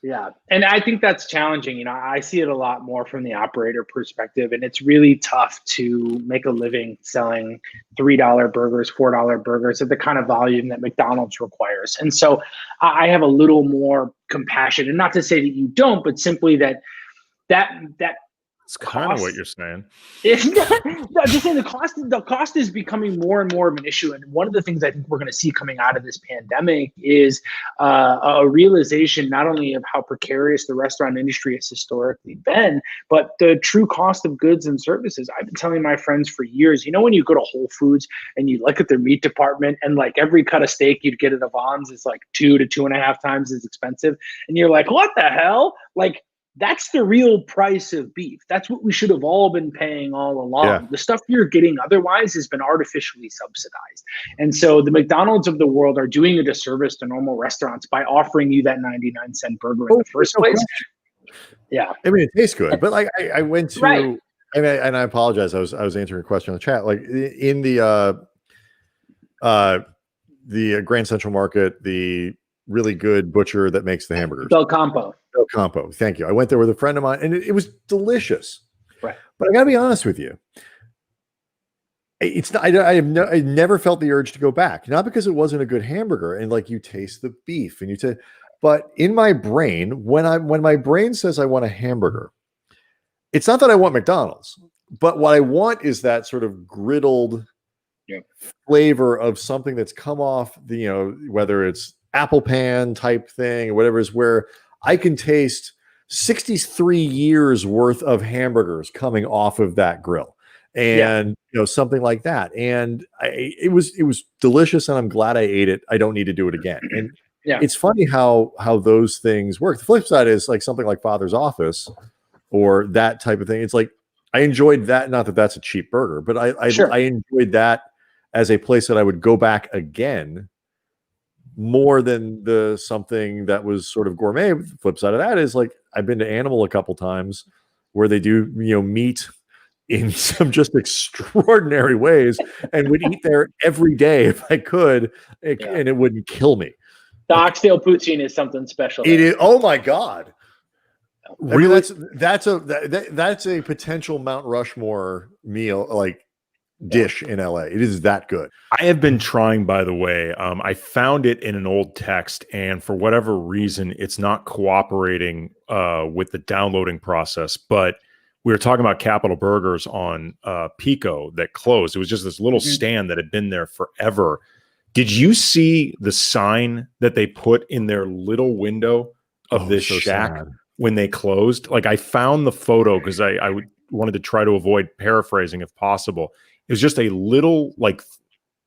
[SPEAKER 2] Yeah. And I think that's challenging. I see it a lot more from the operator perspective, and it's really tough to make a living selling $3 burgers, $4 burgers at the kind of volume that McDonald's requires. And so I have a little more compassion, and not to say that you don't, but simply that
[SPEAKER 3] it's kind of what you're saying.
[SPEAKER 2] It's not just saying the cost is becoming more and more of an issue. And one of the things I think we're going to see coming out of this pandemic is a realization not only of how precarious the restaurant industry has historically been, but the true cost of goods and services. I've been telling my friends for years, when you go to Whole Foods and you look at their meat department, and like every cut of steak you'd get at Avon's is like 2 to 2.5 times as expensive. And you're like, what the hell? Like, that's the real price of beef. That's what we should have all been paying all along. Yeah. The stuff you're getting otherwise has been artificially subsidized. And so the McDonald's of the world are doing a disservice to normal restaurants by offering you that 99-cent burger in the first place. Yeah.
[SPEAKER 1] I mean, it tastes good, but like I went to, and I apologize. I was answering a question in the chat. Like in the Grand Central Market, the really good butcher that makes the hamburgers.
[SPEAKER 2] Del Campo.
[SPEAKER 1] Thank you. I went there with a friend of mine, and it was delicious.
[SPEAKER 2] Right.
[SPEAKER 1] But I gotta be honest with you. It's not. I never felt the urge to go back. Not because it wasn't a good hamburger, and like you taste the beef, and but in my brain, when my brain says I want a hamburger, it's not that I want McDonald's, but what I want is that sort of griddled flavor of something that's come off the, whether it's apple pan type thing or whatever, is where I can taste 63 years worth of hamburgers coming off of that grill, and something like that. And it was delicious, and I'm glad I ate it. I don't need to do it again. And it's funny how those things work. The flip side is like something like Father's Office or that type of thing. It's like I enjoyed that. Not that that's a cheap burger, but I enjoyed that as a place that I would go back again more than the something that was sort of gourmet. The flip side of that is like I've been to Animal a couple times where they do meat in some just extraordinary ways, and would eat there every day if I could, and it wouldn't kill me.
[SPEAKER 2] The oxtail poutine is something special.
[SPEAKER 1] It is. Oh my God! Really, that's a potential Mount Rushmore meal, like dish in LA. It is that good.
[SPEAKER 3] I have been trying, by the way. I found it in an old text, and for whatever reason, it's not cooperating with the downloading process. But we were talking about Capital Burgers on Pico that closed. It was just this little stand that had been there forever. Did you see the sign that they put in their little window of this shack when they closed? Like, I found the photo because I wanted to try to avoid paraphrasing if possible. It was just a little like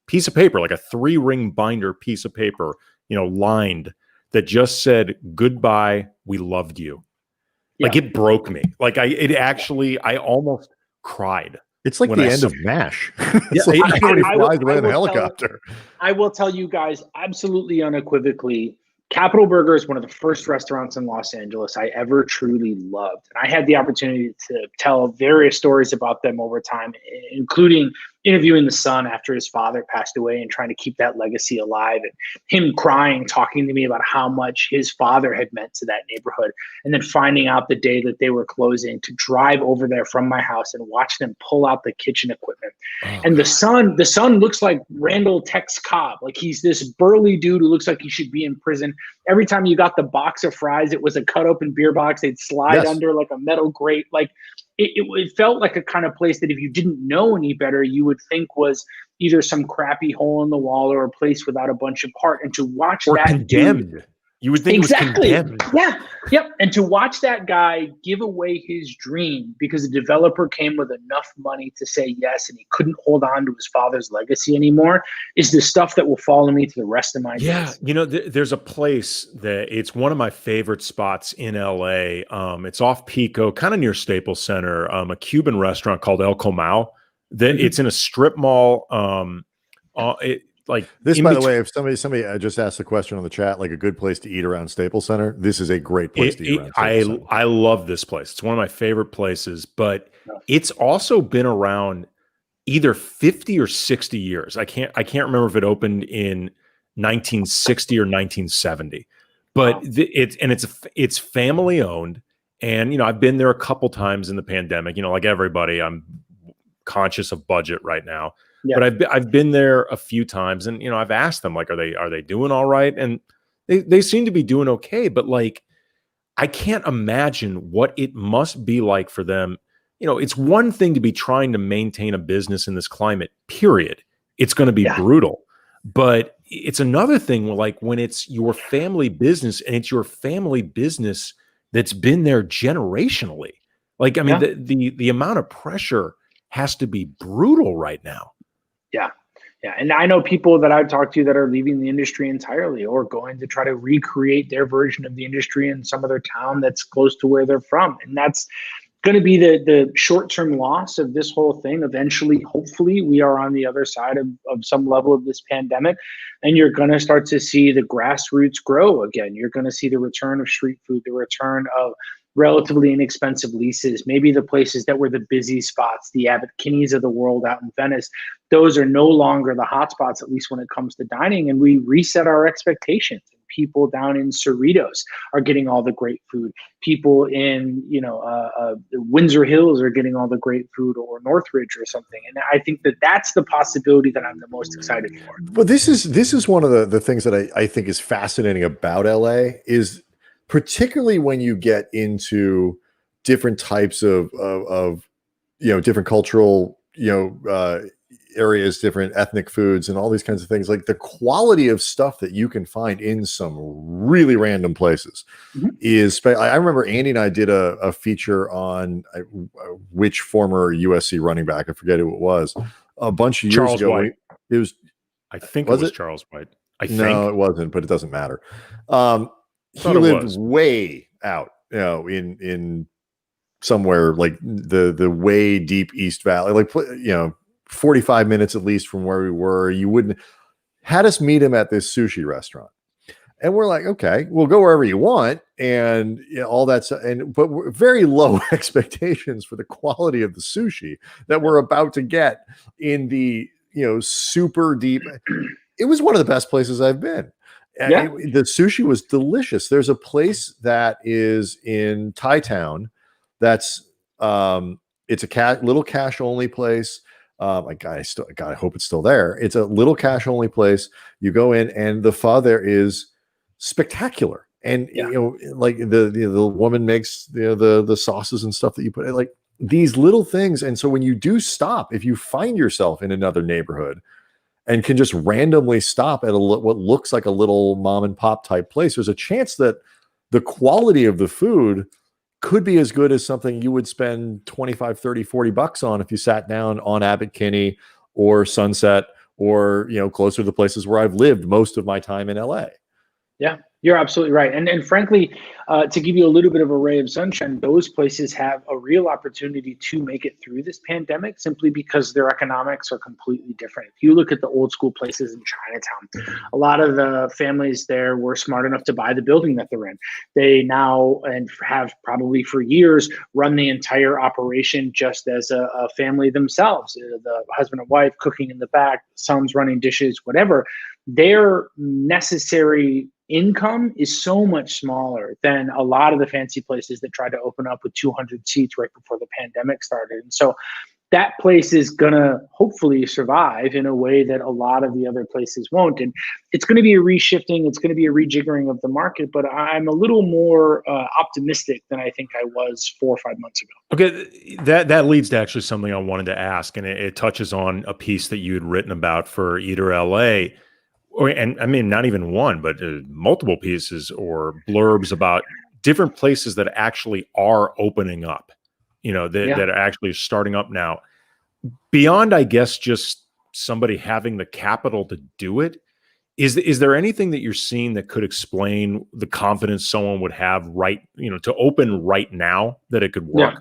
[SPEAKER 3] piece of paper, like a 3-ring binder piece of paper, lined, that just said, "Goodbye, we loved you." Like, it broke me. Like I almost cried.
[SPEAKER 1] It's like the end of MASH. It's
[SPEAKER 2] like
[SPEAKER 1] he flies away in a helicopter.
[SPEAKER 2] I will tell you guys absolutely unequivocally, Capital Burger is one of the first restaurants in Los Angeles I ever truly loved. And I had the opportunity to tell various stories about them over time, including interviewing the son after his father passed away and trying to keep that legacy alive, and him crying, talking to me about how much his father had meant to that neighborhood. And then finding out the day that they were closing, to drive over there from my house and watch them pull out the kitchen equipment.
[SPEAKER 3] Oh,
[SPEAKER 2] and
[SPEAKER 3] God.
[SPEAKER 2] the son looks like Randall Tex Cobb. Like, he's this burly dude who looks like he should be in prison. Every time you got the box of fries, it was a cut open beer box. They'd slide under like a metal grate. Like, it felt like a kind of place that if you didn't know any better, you would think was either some crappy hole in the wall or a place without a bunch of heart. And to watch
[SPEAKER 3] or
[SPEAKER 2] that
[SPEAKER 3] condemned.
[SPEAKER 2] dude,
[SPEAKER 3] you would think
[SPEAKER 2] exactly.
[SPEAKER 3] it was condemned.
[SPEAKER 2] Yeah. Yep. And to watch that guy give away his dream because a developer came with enough money to say yes, and he couldn't hold on to his father's legacy anymore, is the stuff that will follow me to the rest of my days.
[SPEAKER 3] You know, there's a place that it's one of my favorite spots in LA. It's off Pico, kind of near Staples Center, a Cuban restaurant called El Comao. It's in a strip mall. Like
[SPEAKER 1] this, by the way, if somebody just asked the question on the chat, like a good place to eat around Staples Center, this is a great place to eat around Staples Center.
[SPEAKER 3] I love this place. It's one of my favorite places, but it's also been around either 50 or 60 years. I can't remember if it opened in 1960 or 1970, but it's family owned. And, you know, I've been there a couple times in the pandemic, you know, like everybody, I'm conscious of budget right now. Yeah. But I've been there a few times, and, you know, I've asked them, like, are they doing all right? And they seem to be doing okay. But, like, I can't imagine what it must be like for them. You know, it's one thing to be trying to maintain a business in this climate, period. It's going to be brutal. But it's another thing, like, when it's your family business, and it's your family business that's been there generationally. Like, I mean, the amount of pressure has to be brutal right now.
[SPEAKER 2] Yeah. Yeah. And I know people that I've talked to that are leaving the industry entirely, or going to try to recreate their version of the industry in some other town that's close to where they're from. And that's going to be the short-term loss of this whole thing. Eventually, hopefully, we are on the other side of some level of this pandemic, and you're going to start to see the grassroots grow again. You're going to see the return of street food, the return of relatively inexpensive leases, maybe the places that were the busy spots, the Abbott Kinneys of the world out in Venice. Those are no longer the hot spots, at least when it comes to dining, and we reset our expectations. People down in Cerritos are getting all the great food. People in, Windsor Hills are getting all the great food, or Northridge or something. And I think that's the possibility that I'm the most excited for.
[SPEAKER 1] But this is one of the things that I think is fascinating about LA, is particularly when you get into different types of different cultural, areas, different ethnic foods, and all these kinds of things. Like, the quality of stuff that you can find in some really random places is. I remember Andy and I did a feature on which former USC running back, I forget who it was, a bunch of years ago.
[SPEAKER 3] White.
[SPEAKER 1] It was,
[SPEAKER 3] I think it was Charles White.
[SPEAKER 1] No, it wasn't, but it doesn't matter. He lived way out, in somewhere like the way deep East Valley, like, 45 minutes at least from where we were. You wouldn't had us meet him at this sushi restaurant, and we're like, okay, we'll go wherever you want, and all that stuff. But we're very low expectations for the quality of the sushi that we're about to get in the super deep. It was one of the best places I've been. Yeah. The sushi was delicious. There's a place that is in Thai Town that's it's a little cash only place. I hope it's still there. It's a little cash only place. You go in, and the pho there is spectacular. And like the woman makes the sauces and stuff that you put in, like these little things. And so when you do stop, if you find yourself in another neighborhood and can just randomly stop at what looks like a little mom and pop type place, there's a chance that the quality of the food could be as good as something you would spend 25, 30, 40 bucks on if you sat down on Abbott Kinney or Sunset, or, closer to the places where I've lived most of my time in LA.
[SPEAKER 2] Yeah. You're absolutely right. And frankly, to give you a little bit of a ray of sunshine, those places have a real opportunity to make it through this pandemic simply because their economics are completely different. If you look at the old school places in Chinatown, a lot of the families there were smart enough to buy the building that they're in. They now, and have probably for years, run the entire operation just as a family themselves. The husband and wife cooking in the back, sons running dishes, whatever. Their necessary income is so much smaller than a lot of the fancy places that tried to open up with 200 seats right before the pandemic started. And so that place is going to hopefully survive in a way that a lot of the other places won't. And it's going to be a reshifting, it's going to be a rejiggering of the market, but I'm a little more optimistic than I think I was 4 or 5 months ago.
[SPEAKER 3] Okay, that leads to actually something I wanted to ask, and it touches on a piece that you had written about for Eater LA. And I mean, not even one, but multiple pieces or blurbs about different places that actually are opening up, that are actually starting up now. Beyond, I guess, just somebody having the capital to do it, is there anything that you're seeing that could explain the confidence someone would have to open right now that it could work?
[SPEAKER 2] Yeah.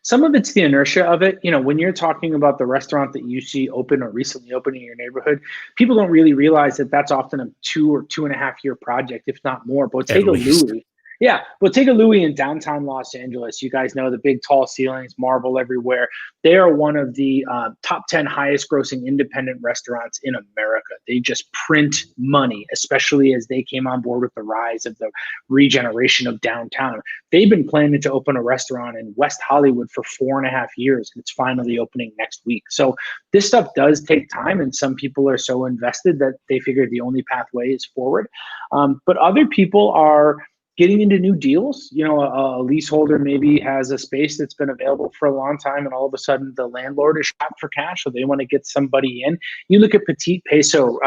[SPEAKER 2] Some of it's the inertia of it. When you're talking about the restaurant that you see open or recently open in your neighborhood, people don't really realize that that's often a 2 or 2.5 year project, if not more. Bottega Louie. Yeah, Bottega Louie in downtown Los Angeles. You guys know the big tall ceilings, marble everywhere. They are one of the top 10 highest grossing independent restaurants in America. They just print money, especially as they came on board with the rise of the regeneration of downtown. They've been planning to open a restaurant in West Hollywood for 4.5 years, and it's finally opening next week. So this stuff does take time, and some people are so invested that they figure the only pathway is forward. But other people are getting into new deals. A leaseholder maybe has a space that's been available for a long time, and all of a sudden the landlord is strapped for cash, so they want to get somebody in. You look at Petit Peso,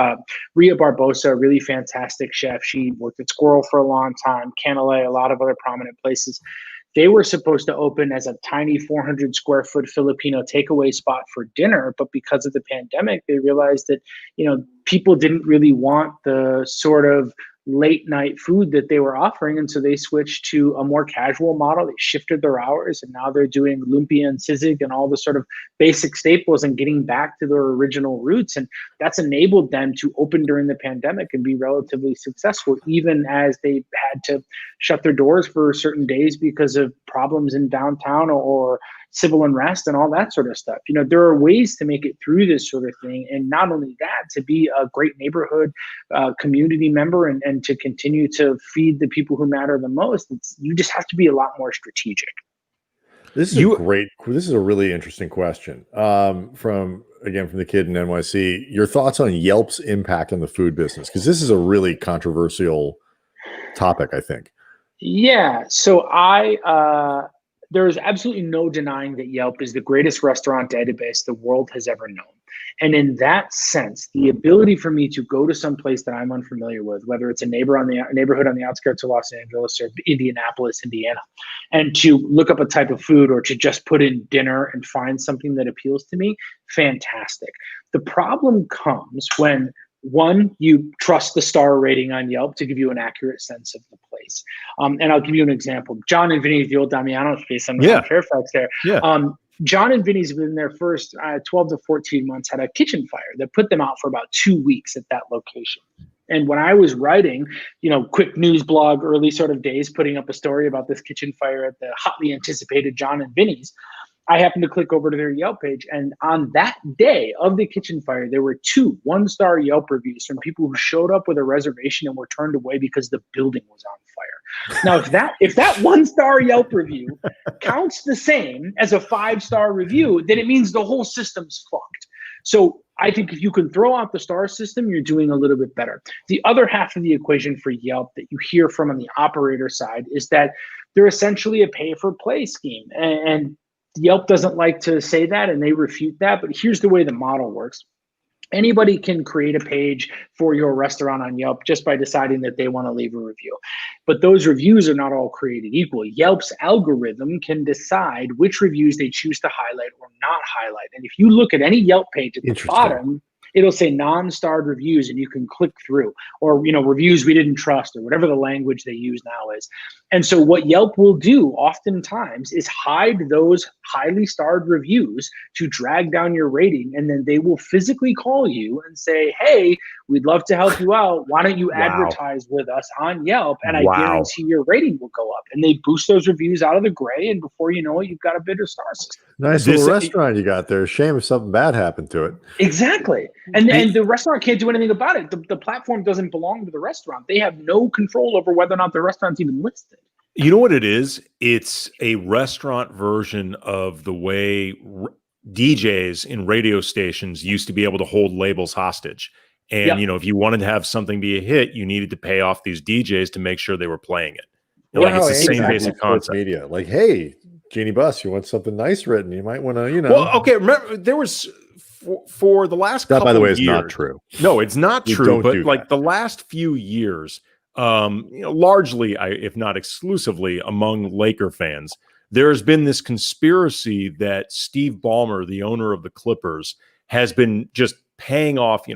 [SPEAKER 2] Ria Barbosa, really fantastic chef. She worked at Squirrel for a long time, Canale, a lot of other prominent places. They were supposed to open as a tiny 400 square foot Filipino takeaway spot for dinner, but because of the pandemic, they realized that, people didn't really want the sort of late night food that they were offering. And so they switched to a more casual model. They shifted their hours, and now they're doing lumpia and sisig and all the sort of basic staples and getting back to their original roots. And that's enabled them to open during the pandemic and be relatively successful, even as they had to shut their doors for certain days because of problems in downtown or civil unrest and all that sort of stuff. There are ways to make it through this sort of thing. And not only that, to be a great neighborhood community member and to continue to feed the people who matter the most, you just have to be a lot more strategic.
[SPEAKER 1] This is this is a really interesting question from the kid in NYC. Your thoughts on Yelp's impact on the food business? Because this is a really controversial topic, I think.
[SPEAKER 2] Yeah. So there is absolutely no denying that Yelp is the greatest restaurant database the world has ever known. And in that sense, the ability for me to go to some place that I'm unfamiliar with, whether it's a neighborhood on the outskirts of Los Angeles or Indianapolis, Indiana, and to look up a type of food or to just put in dinner and find something that appeals to me, fantastic. The problem comes when, one, you trust the star rating on Yelp to give you an accurate sense of the place. And I'll give you an example. John and Vinny's, the old Damiano's place on Fairfax there. Yeah. John and Vinny's, within their first 12 to 14 months, had a kitchen fire that put them out for about 2 weeks at that location. And when I was writing, quick news blog, early sort of days, putting up a story about this kitchen fire at the hotly anticipated John and Vinny's, I happened to click over to their Yelp page, and on that day of the kitchen fire, there were 2 one-star Yelp reviews from people who showed up with a reservation and were turned away because the building was on fire. Now, if that one-star Yelp review counts the same as a 5-star review, then it means the whole system's fucked. So I think if you can throw out the star system, you're doing a little bit better. The other half of the equation for Yelp that you hear from on the operator side is that they're essentially a pay-for-play scheme, and Yelp doesn't like to say that, and they refute that, but here's the way the model works. Anybody can create a page for your restaurant on Yelp just by deciding that they want to leave a review. But those reviews are not all created equal. Yelp's algorithm can decide which reviews they choose to highlight or not highlight. And if you look at any Yelp page at the bottom, it'll say non-starred reviews, and you can click through, or reviews we didn't trust, or whatever the language they use now is. And so what Yelp will do oftentimes is hide those highly starred reviews to drag down your rating, and then they will physically call you and say, hey, we'd love to help you out. Why don't you advertise with us on Yelp? And I guarantee your rating will go up. And they boost those reviews out of the gray, and before you know it, you've got a bigger star system.
[SPEAKER 1] Nice little restaurant you got there. Shame if something bad happened to it.
[SPEAKER 2] Exactly. And the restaurant can't do anything about it. The platform doesn't belong to the restaurant. They have no control over whether or not the restaurant's even listed.
[SPEAKER 3] You know what it is? It's a restaurant version of the way DJs in radio stations used to be able to hold labels hostage. And, if you wanted to have something be a hit, you needed to pay off these DJs to make sure they were playing it. It's the same basic concept.
[SPEAKER 1] Media. Like, hey, Jeannie Buss, you want something nice written? You might want to,
[SPEAKER 3] Well, okay, remember, there was, for the last couple of years. That, by the way, is
[SPEAKER 1] not true.
[SPEAKER 3] No, it's not true. But like the last few years, largely, if not exclusively, among Laker fans, there's been this conspiracy that Steve Ballmer, the owner of the Clippers, has been just paying off,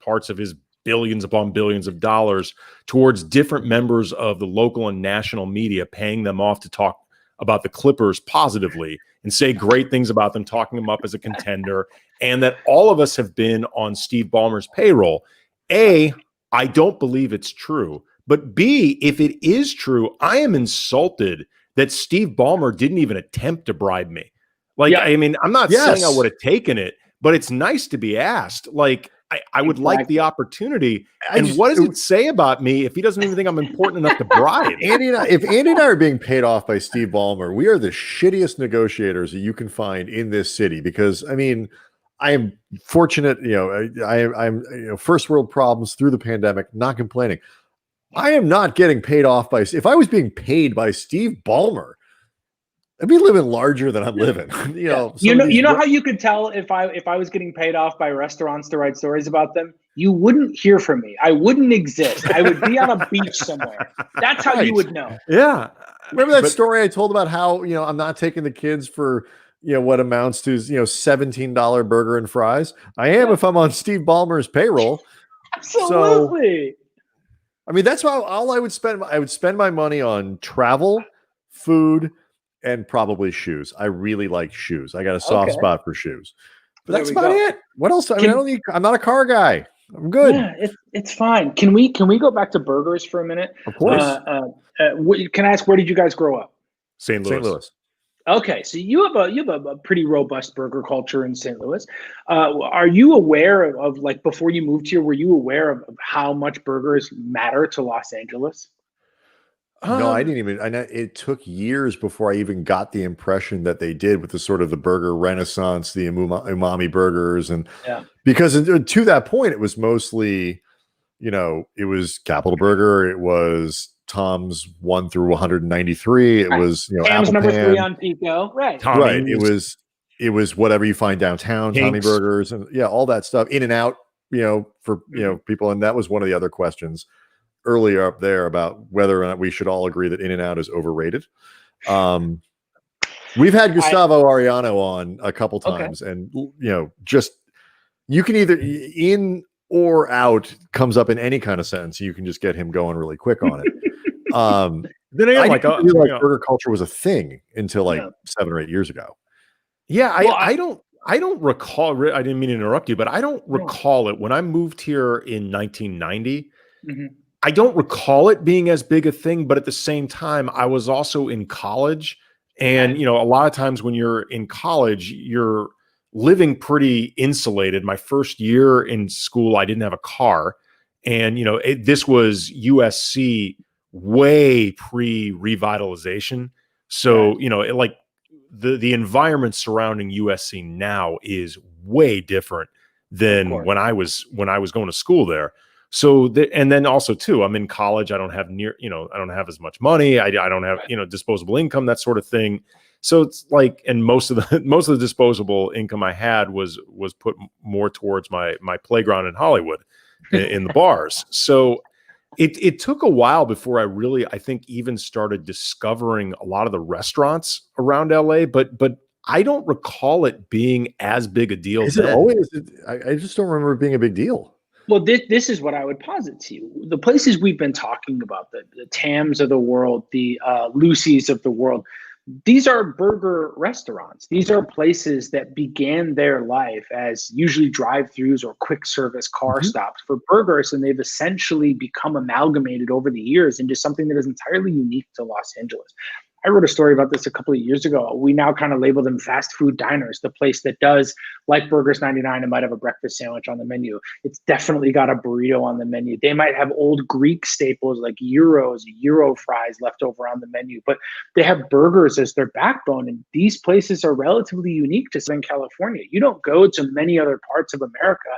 [SPEAKER 3] parts of his billions upon billions of dollars towards different members of the local and national media, paying them off to talk about the Clippers positively and say great things about them, talking them up as a contender, and that all of us have been on Steve Ballmer's payroll. A, I don't believe it's true. But B, if it is true, I am insulted that Steve Ballmer didn't even attempt to bribe me. I mean, I'm not saying I would have taken it, but it's nice to be asked. Like, I would like the opportunity. What does it say about me if he doesn't even think I'm important enough to bribe?
[SPEAKER 1] If Andy and I are being paid off by Steve Ballmer, we are the shittiest negotiators that you can find in this city. Because, I mean, I am fortunate, I'm first world problems through the pandemic, not complaining. I am not getting paid off by, if I was being paid by Steve Ballmer, I'd be living larger than I'm living. You know
[SPEAKER 2] how you could tell if I was getting paid off by restaurants to write stories about them? You wouldn't hear from me. I wouldn't exist. I would be on a beach somewhere. That's how you would know.
[SPEAKER 1] Yeah. Remember that story I told about how, I'm not taking the kids for, what amounts to, $17 burger and fries. I am if I'm on Steve Ballmer's payroll.
[SPEAKER 2] Absolutely.
[SPEAKER 1] So, I mean, that's why all I would spend. I would spend my money on travel, food, and probably shoes. I really like shoes. I got a soft spot for shoes. But that's about it. What else? I mean, I'm not a car guy. I'm good.
[SPEAKER 2] Yeah, it's fine. Can we go back to burgers for a minute?
[SPEAKER 1] Of course.
[SPEAKER 2] Can I ask, where did you guys grow up?
[SPEAKER 3] St. Louis.
[SPEAKER 2] Okay, so you have a pretty robust burger culture in St. Louis. Are you aware of, like, before you moved here, were you aware of how much burgers matter to Los Angeles?
[SPEAKER 1] No, I didn't even. It took years before I even got the impression that they did with the sort of the burger renaissance, the umami burgers, and because to that point, it was mostly, it was Capital Burger, it was Tom's 1 through 193. It was,
[SPEAKER 2] Ham's number 3 on Pico, right?
[SPEAKER 1] Right. It was whatever you find downtown, Tommy Burgers, and all that stuff. In and Out, for people, and that was one of the other questions earlier up there about whether or not we should all agree that In and Out is overrated. We've had Gustavo Arellano on a couple times, and just you can either in or out comes up in any kind of sentence. You can just get him going really quick on it.
[SPEAKER 3] Then I didn't
[SPEAKER 1] feel like burger culture was a thing until 7 or 8 years ago.
[SPEAKER 3] Yeah, I don't recall. I didn't mean to interrupt you, but I don't recall it when I moved here in 1990. Mm-hmm. I don't recall it being as big a thing, but at the same time, I was also in college, and a lot of times when you're in college, you're living pretty insulated. My first year in school, I didn't have a car, and this was USC way pre-revitalization. So, the environment surrounding USC now is way different than when I was going to school there. So, and then also too, I'm in college. I don't have I don't have as much money. I don't have, disposable income, that sort of thing. So it's like, and most of the disposable income I had was put more towards my playground in Hollywood in the bars. So it took a while before I think even started discovering a lot of the restaurants around LA, but I don't recall it being as big a deal.
[SPEAKER 1] Is it always? I just don't remember it being a big deal.
[SPEAKER 2] Well, this is what I would posit to you. The places we've been talking about, the Tams of the world, the Lucy's of the world, these are burger restaurants. These are places that began their life as usually drive-throughs or quick service car stops for burgers, and they've essentially become amalgamated over the years into something that is entirely unique to Los Angeles. I wrote a story about this a couple of years ago. We now kind of label them fast food diners, the place that does, like Burgers 99, it might have a breakfast sandwich on the menu. It's definitely got a burrito on the menu. They might have old Greek staples like gyros, gyro fries left over on the menu, but they have burgers as their backbone. And these places are relatively unique to Southern California. You don't go to many other parts of America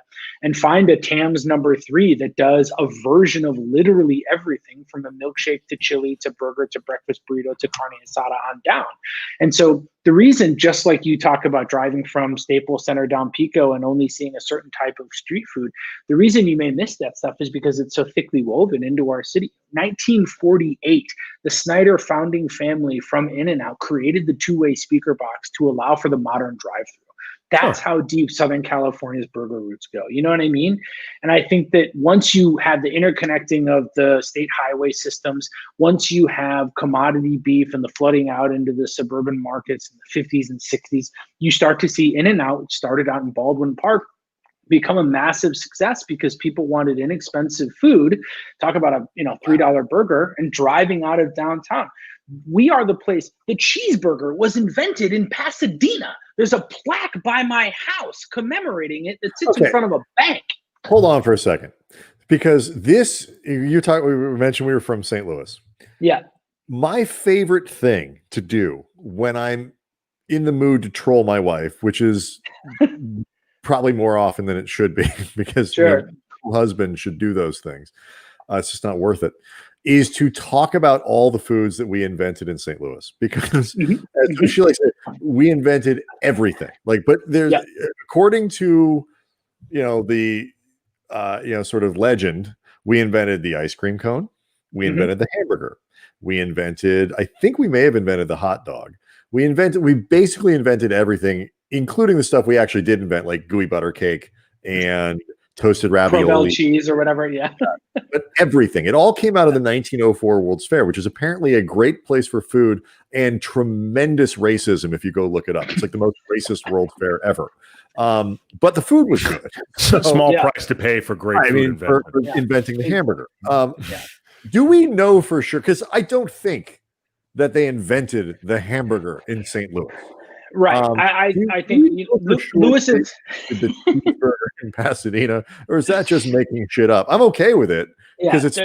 [SPEAKER 2] and find a Tam's #3 that does a version of literally everything from a milkshake to chili to burger to breakfast burrito to carne asada on down. And so the reason, just like you talk about driving from Staples Center down Pico and only seeing a certain type of street food, the reason you may miss that stuff is because it's so thickly woven into our city. 1948, the Snyder founding family from In-N-Out created the two-way speaker box to allow for the modern drive-thru. That's how deep Southern California's burger roots go. You know what I mean? And I think that once you have the interconnecting of the state highway systems, once you have commodity beef and the flooding out into the suburban markets in the 50s and 60s, you start to see In-N-Out, which started out in Baldwin Park, become a massive success because people wanted inexpensive food. Talk about a $3 burger and driving out of downtown. We are the place. The cheeseburger was invented in Pasadena. There's a plaque by my house commemorating it that sits in front of a bank.
[SPEAKER 1] Hold on for a second, because we mentioned we were from St. Louis.
[SPEAKER 2] Yeah.
[SPEAKER 1] My favorite thing to do when I'm in the mood to troll my wife, which is probably more often than it should be, because husband should do those things. It's just not worth it. Is to talk about all the foods that we invented in St. Louis, because as she likes to say, we invented everything. But there's according to the sort of legend, we invented the ice cream cone, we invented the hamburger, I think we may have invented the hot dog. We basically invented everything, including the stuff we actually did invent, like gooey butter cake and toasted ravioli,
[SPEAKER 2] Provel cheese or whatever.
[SPEAKER 1] But everything. It all came out of the 1904 World's Fair, which is apparently a great place for food and tremendous racism if you go look it up. It's like the most racist World's Fair ever. But the food was good.
[SPEAKER 3] Small price to pay for great food.
[SPEAKER 1] For inventing the hamburger. Do we know for sure? Because I don't think that they invented the hamburger in St. Louis.
[SPEAKER 2] Right. I think Lewis is
[SPEAKER 1] the cheeseburger in Pasadena, or is that just making shit up? I'm okay with it because it's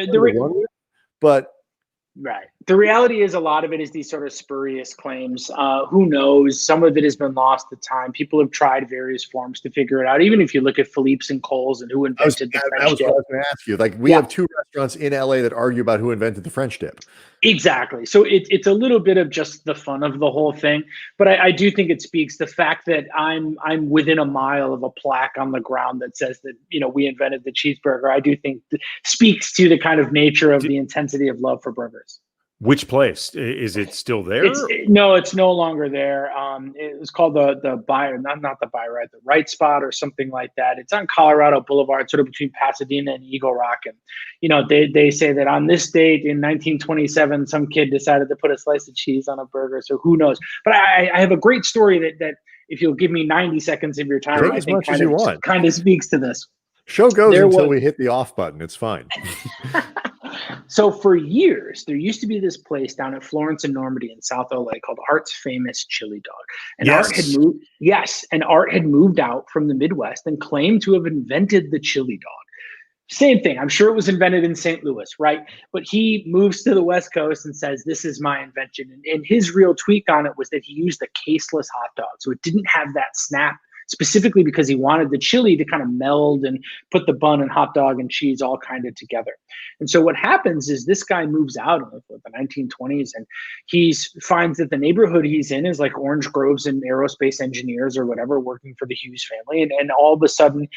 [SPEAKER 1] but
[SPEAKER 2] right. The reality is a lot of it is these sort of spurious claims. Who knows? Some of it has been lost to time. People have tried various forms to figure it out. Even if you look at Philippe's and Cole's and who invented the French dip.
[SPEAKER 1] I was going to ask you. We have two restaurants in LA that argue about who invented the French dip.
[SPEAKER 2] Exactly. So it's a little bit of just the fun of the whole thing. But I do think it speaks the fact that I'm within a mile of a plaque on the ground that says that, we invented the cheeseburger. I do think speaks to the kind of nature of the intensity of love for burgers.
[SPEAKER 3] Which place? Is it still there?
[SPEAKER 2] No, it's no longer there. It was called the not the the Right Spot or something like that. It's on Colorado Boulevard, sort of between Pasadena and Eagle Rock. And, they say that on this date in 1927, some kid decided to put a slice of cheese on a burger. So who knows? But I have a great story that if you'll give me 90 seconds of your time, I think kind of speaks to this.
[SPEAKER 1] Show goes until we hit the off button. It's fine.
[SPEAKER 2] So for years, there used to be this place down at Florence and Normandy in South LA called Art's Famous Chili Dog. And Art had moved out from the Midwest and claimed to have invented the chili dog. Same thing. I'm sure it was invented in St. Louis, right? But he moves to the West Coast and says, this is my invention. And his real tweak on it was that he used a caseless hot dog. So it didn't have that snap specifically because he wanted the chili to kind of meld and put the bun and hot dog and cheese all kind of together. And so what happens is this guy moves out in the 1920s, and he finds that the neighborhood he's in is like orange groves and aerospace engineers or whatever working for the Hughes family. And all of a sudden,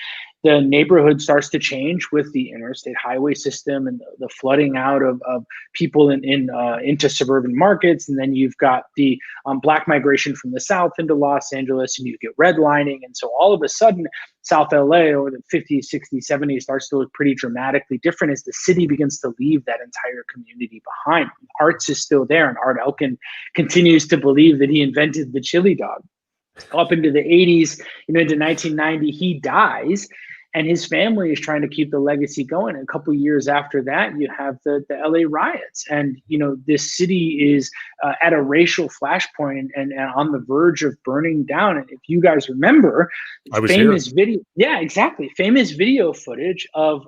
[SPEAKER 2] the neighborhood starts to change with the interstate highway system and the flooding out of people into suburban markets. And then you've got the black migration from the South into Los Angeles, and you get redlining. And so all of a sudden, South LA over the 50s, 60s, 70s starts to look pretty dramatically different as the city begins to leave that entire community behind. Arts is still there, and Art Elkin continues to believe that he invented the chili dog. Up into the 80s, into 1990, he dies. And his family is trying to keep the legacy going. And a couple of years after that, you have the LA riots. And, this city is at a racial flashpoint and on the verge of burning down. And if you guys remember, famous video footage of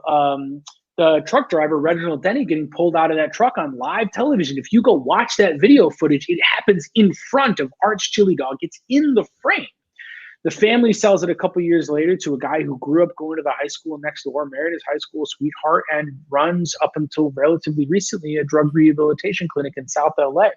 [SPEAKER 2] the truck driver, Reginald Denny, getting pulled out of that truck on live television. If you go watch that video footage, it happens in front of Art's Chili Dog. It's in the frame. The family sells it a couple years later to a guy who grew up going to the high school next door, married his high school sweetheart, and runs up until relatively recently a drug rehabilitation clinic in South LA.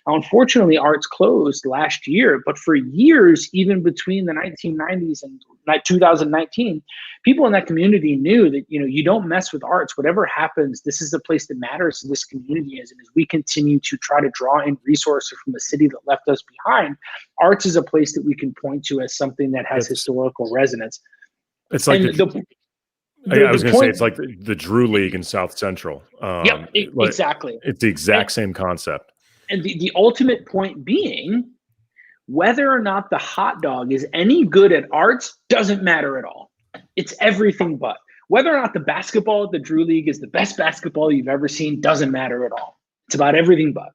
[SPEAKER 2] Now, unfortunately, Arts closed last year, but for years, even between the 1990s and 2019, people in that community knew that, you don't mess with Arts. Whatever happens, this is the place that matters to this community. And as we continue to try to draw in resources from the city that left us behind, Arts is a place that we can point to as something that has historical resonance.
[SPEAKER 3] It's like I was going to say it's like the Drew League in South Central.
[SPEAKER 2] Exactly.
[SPEAKER 3] It's the exact same concept.
[SPEAKER 2] And the ultimate point being, whether or not the hot dog is any good at Arts doesn't matter at all. It's everything but. Whether or not the basketball at the Drew League is the best basketball you've ever seen doesn't matter at all. It's about everything but.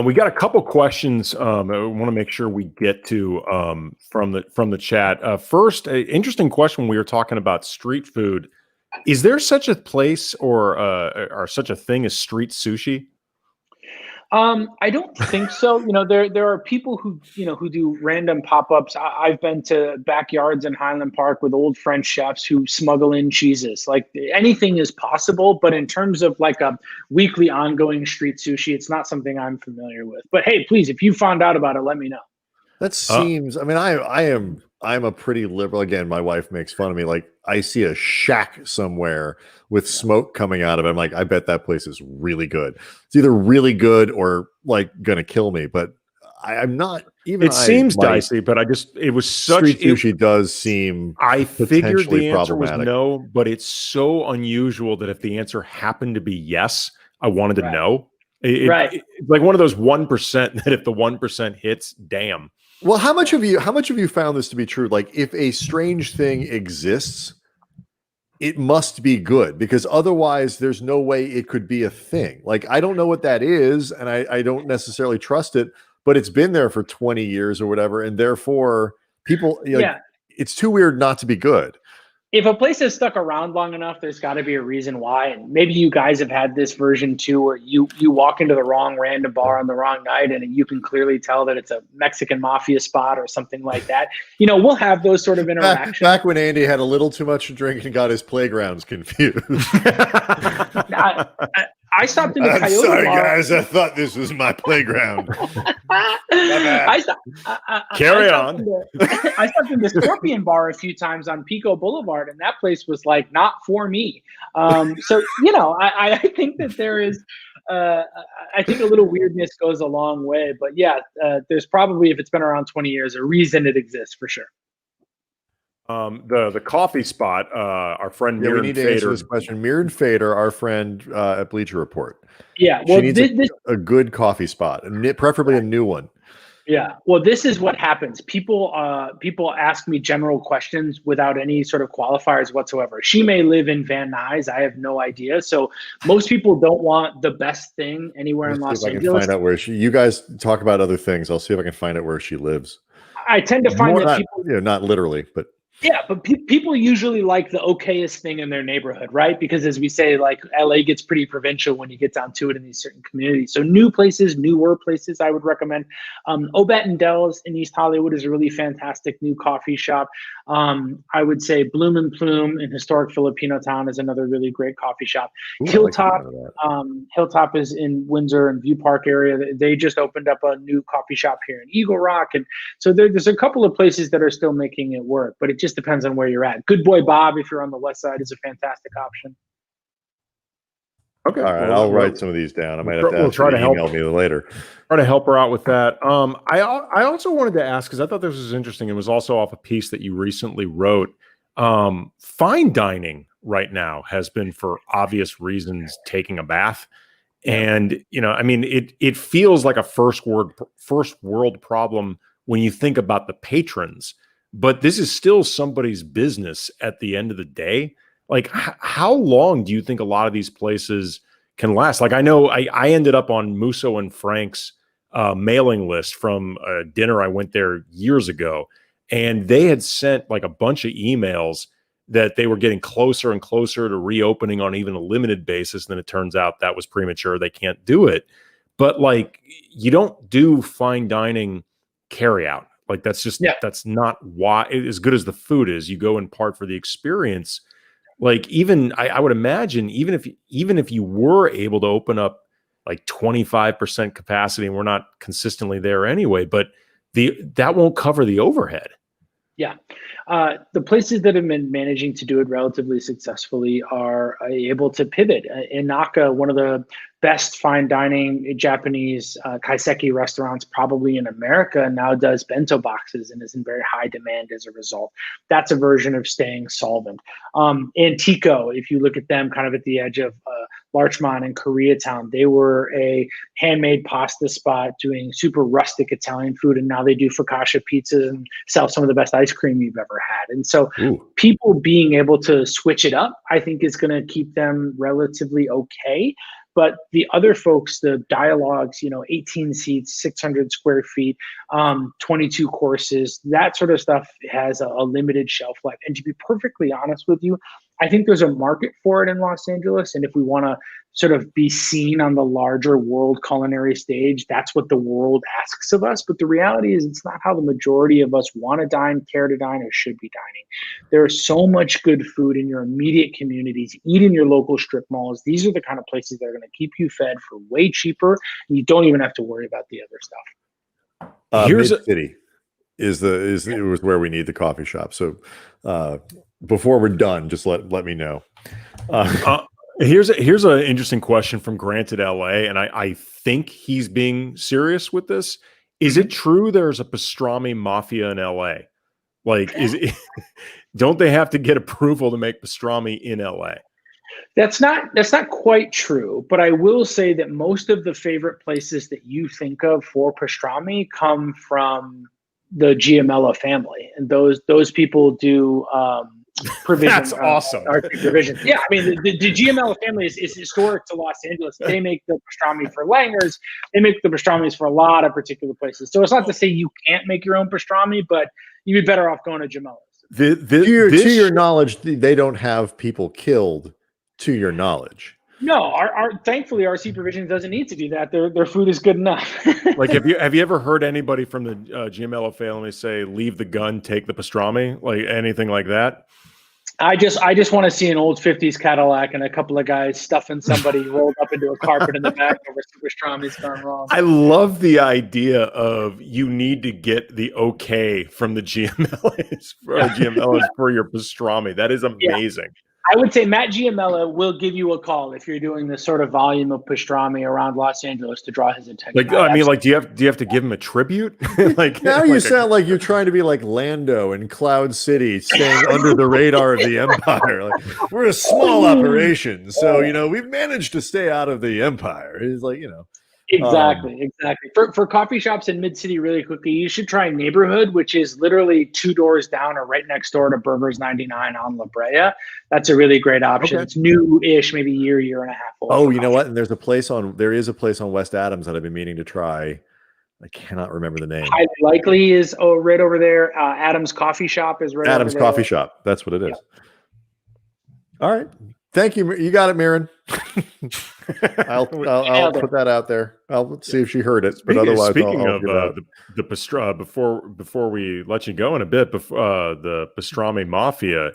[SPEAKER 3] We got a couple questions I want to make sure we get to from the chat. First, an interesting question when we were talking about street food. Is there such a place or such a thing as street sushi?
[SPEAKER 2] I don't think so. There are people who do random pop-ups. I've been to backyards in Highland Park with old French chefs who smuggle in cheeses. Like, anything is possible, but in terms of like a weekly ongoing street sushi, it's not something I'm familiar with. But hey, please, if you found out about it, let me know.
[SPEAKER 1] That seems, I'm a pretty liberal. Again, my wife makes fun of me. Like, I see a shack somewhere with smoke coming out of it. I'm like, I bet that place is really good. It's either really good or like gonna kill me. But I'm not even.
[SPEAKER 3] It seems dicey, but it was such.
[SPEAKER 1] Street sushi does seem.
[SPEAKER 3] I figured the answer was no, but it's so unusual that if the answer happened to be yes, I wanted to know. It's like one of those 1% that if the 1% hits, damn.
[SPEAKER 1] Well, how much have you found this to be true? Like, if a strange thing exists, it must be good, because otherwise there's no way it could be a thing. Like, I don't know what that is, and I don't necessarily trust it, but it's been there for 20 years or whatever, and therefore people, it's too weird not to be good.
[SPEAKER 2] If a place has stuck around long enough, there's got to be a reason why. And maybe you guys have had this version too, where you walk into the wrong random bar on the wrong night, and you can clearly tell that it's a Mexican mafia spot or something like that. We'll have those sort of interactions.
[SPEAKER 1] Back when Andy had a little too much to drink and got his playgrounds confused.
[SPEAKER 2] I stopped in the Coyote
[SPEAKER 1] sorry,
[SPEAKER 2] bar.
[SPEAKER 1] guys. I thought this was my playground.
[SPEAKER 3] Carry on.
[SPEAKER 2] I stopped in the Scorpion bar a few times on Pico Boulevard, and that place was like not for me. So I think that there is. I think a little weirdness goes a long way, but there's probably, if it's been around 20 years, a reason it exists for sure.
[SPEAKER 3] The coffee spot, our friend
[SPEAKER 1] we need to answer this question. Mirren Fader, our friend at Bleacher Report.
[SPEAKER 2] Yeah, well,
[SPEAKER 1] she needs a good coffee spot, and preferably a new one.
[SPEAKER 2] Yeah, well, this is what happens. People ask me general questions without any sort of qualifiers whatsoever. She may live in Van Nuys. I have no idea. So most people don't want the best thing anywhere in Los Angeles. I can
[SPEAKER 1] find out where you guys talk about other things. I'll see if I can find out where she lives.
[SPEAKER 2] I tend to find that people,
[SPEAKER 1] not literally, but.
[SPEAKER 2] Yeah, but people usually like the okayest thing in their neighborhood, right? Because as we say, like LA gets pretty provincial when you get down to it in these certain communities. So newer places, I would recommend. Obet and Dell's in East Hollywood is a really fantastic new coffee shop. I would say Bloom and Plume in historic Filipino Town is another really great coffee shop.
[SPEAKER 1] Ooh,
[SPEAKER 2] Hilltop, Hilltop is in Windsor and View Park area. They just opened up a new coffee shop here in Eagle Rock, and so there's a couple of places that are still making it work, but it just depends on where you're at. Good Boy Bob, if you're on the west side, is a fantastic option.
[SPEAKER 1] Okay. All right. I'll write some of these down. I might have to
[SPEAKER 3] we'll try to
[SPEAKER 1] email me later.
[SPEAKER 3] Try to help her out with that. I also wanted to ask, because I thought this was interesting. It was also off a piece that you recently wrote. Fine dining right now has been, for obvious reasons, taking a bath. And, I mean, it feels like a first world problem when you think about the patrons, but this is still somebody's business at the end of the day. Like, how long do you think a lot of these places can last? Like, I know I ended up on Musso and Frank's mailing list from a dinner I went there years ago, and they had sent like a bunch of emails that they were getting closer and closer to reopening on even a limited basis. And then it turns out that was premature. They can't do it. But like, you don't do fine dining carry out. Like, that's just, that's not why, as good as the food is, you go in part for the experience. Like, even I would imagine, even if you were able to open up like 25% capacity, and we're not consistently there anyway, but that won't cover the overhead.
[SPEAKER 2] Yeah. The places that have been managing to do it relatively successfully are able to pivot. In Naka, one of the best fine dining Japanese kaiseki restaurants probably in America now does bento boxes and is in very high demand as a result. That's a version of staying solvent. Antico, if you look at them kind of at the edge of Larchmont and Koreatown, they were a handmade pasta spot doing super rustic Italian food, and now they do focaccia pizzas and sell some of the best ice cream you've ever had. And so people being able to switch it up, I think, is going to keep them relatively okay. But the other folks, the dialogues, 18 seats, 600 square feet, 22 courses, that sort of stuff has a limited shelf life. And to be perfectly honest with you, I think there's a market for it in Los Angeles. And if we want to sort of be seen on the larger world culinary stage, that's what the world asks of us. But the reality is, it's not how the majority of us want to dine, care to dine, or should be dining. There is so much good food in your immediate communities. Eat in your local strip malls. These are the kind of places that are going to keep you fed for way cheaper. And you don't even have to worry about the other stuff.
[SPEAKER 1] Mid-City it was where we need the coffee shop. So before we're done, just let me know.
[SPEAKER 3] Here's an interesting question from Granted LA, and I think he's being serious with this. Is it true there's a pastrami mafia in LA? Like, don't they have to get approval to make pastrami in LA?
[SPEAKER 2] That's not quite true, but I will say that most of the favorite places that you think of for pastrami come from the Giamella family, and those people do provision.
[SPEAKER 3] That's awesome.
[SPEAKER 2] Provisions. Yeah, I mean the Giamella family is historic to Los Angeles. They make the pastrami for Langer's. They make the pastramis for a lot of particular places. So it's not to say you can't make your own pastrami, but you'd be better off going to Giamella's.
[SPEAKER 1] To your knowledge, they don't have people killed. To your knowledge.
[SPEAKER 2] No, thankfully RC Provisions doesn't need to do that. Their food is good enough.
[SPEAKER 3] Like, have you ever heard anybody from the Giamella family say, "Leave the gun, take the pastrami"? Like anything like that?
[SPEAKER 2] I just want to see an old 50s Cadillac and a couple of guys stuffing somebody rolled up into a carpet in the back over some pastrami's gone wrong.
[SPEAKER 3] I love the idea of you need to get the okay from the Giamellas for your pastrami. That is amazing. Yeah.
[SPEAKER 2] I would say Matt Giamella will give you a call if you're doing this sort of volume of pastrami around Los Angeles to draw his attention.
[SPEAKER 3] Like, I mean, like, do you have to give him a tribute? Like,
[SPEAKER 1] now you sound like you're trying to be like Lando in Cloud City, staying under the radar of the Empire. Like, we're a small operation, so we've managed to stay out of the Empire. It's like
[SPEAKER 2] Exactly. For coffee shops in Mid-City, really quickly, you should try Neighborhood, which is literally 2 doors down or right next door to Burgers 99 on La Brea. That's a really great option. Okay. It's new-ish, maybe year and a half old.
[SPEAKER 1] Oh, you know what? And there is a place on West Adams that I've been meaning to try. I cannot remember the name.
[SPEAKER 2] Highly likely is right over there. Adam's Coffee Shop is right
[SPEAKER 1] Adam's
[SPEAKER 2] over there.
[SPEAKER 1] Coffee Shop. That's what it is. All right. Thank you. You got it, Mirren. I'll put that out there. I'll see if she heard it. But otherwise,
[SPEAKER 3] speaking of the pastrami, before we let you go in a bit, before the pastrami mafia,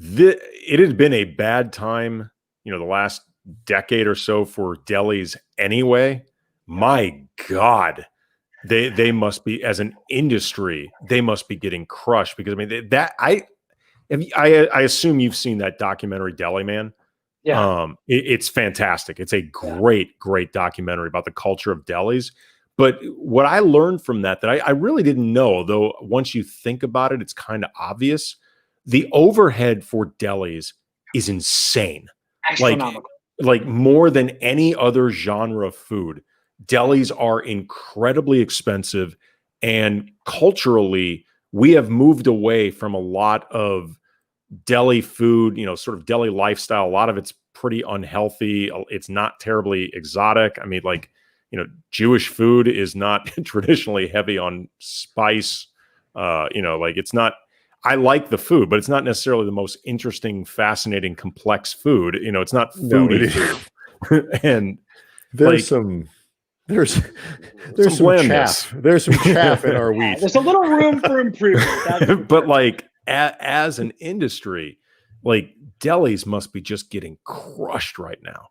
[SPEAKER 3] it had been a bad time, the last decade or so for delis anyway. My God, they must be, as an industry, they must be getting crushed, because I assume you've seen that documentary Deli Man.
[SPEAKER 2] Yeah.
[SPEAKER 3] It's fantastic. It's a great documentary about the culture of delis. But what I learned from that I really didn't know, though once you think about it, it's kind of obvious. The overhead for delis is insane.
[SPEAKER 2] Astronomical.
[SPEAKER 3] Like more than any other genre of food. Delis are incredibly expensive, and culturally, we have moved away from a lot of deli food, sort of deli lifestyle. A lot of it's pretty unhealthy. It's not terribly exotic. I mean, Jewish food is not traditionally heavy on spice. It's not, I like the food, but it's not necessarily the most interesting, fascinating, complex food. It's not foodie food. And
[SPEAKER 1] there's some chaff. There's some chaff in our wheat.
[SPEAKER 2] There's a little room for improvement.
[SPEAKER 3] But as an industry, delis must be just getting crushed right now.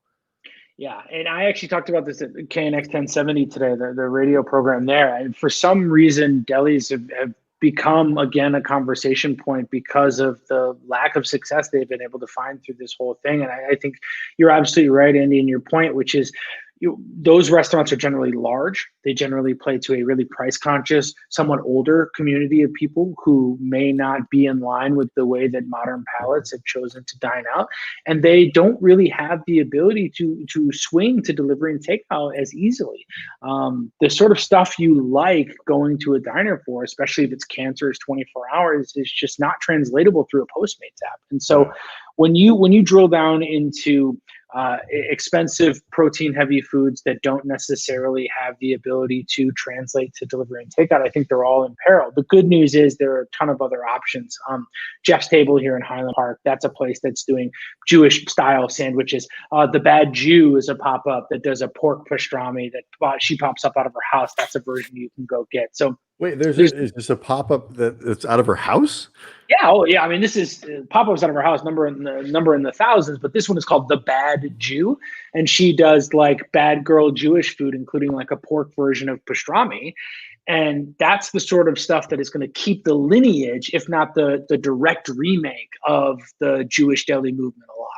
[SPEAKER 2] Yeah, and I actually talked about this at KNX 1070 today, the radio program there. And for some reason, delis have become, again, a conversation point because of the lack of success they've been able to find through this whole thing. And I think you're absolutely right, Andy, in your point, which is those restaurants are generally large. They generally play to a really price conscious, somewhat older community of people who may not be in line with the way that modern palates have chosen to dine out. And they don't really have the ability to swing to delivery and takeout as easily. The sort of stuff you like going to a diner for, especially if it's Cantor's 24 hours, is just not translatable through a Postmates app. And so when you drill down into expensive protein heavy foods that don't necessarily have the ability to translate to delivery and takeout, I think they're all in peril. The good news is there are a ton of other options. Jeff's Table here in Highland Park, that's a place that's doing Jewish style sandwiches. The Bad Jew is a pop-up that does a pork pastrami that she pops up out of her house. That's a version you can go get. So
[SPEAKER 1] wait, is this a pop-up that's out of her house?
[SPEAKER 2] Yeah. Oh, yeah. I mean, this is pop-ups out of her house, number in the thousands, but this one is called The Bad Jew. And she does bad girl Jewish food, including a pork version of pastrami. And that's the sort of stuff that is going to keep the lineage, if not the direct remake of the Jewish deli movement alive.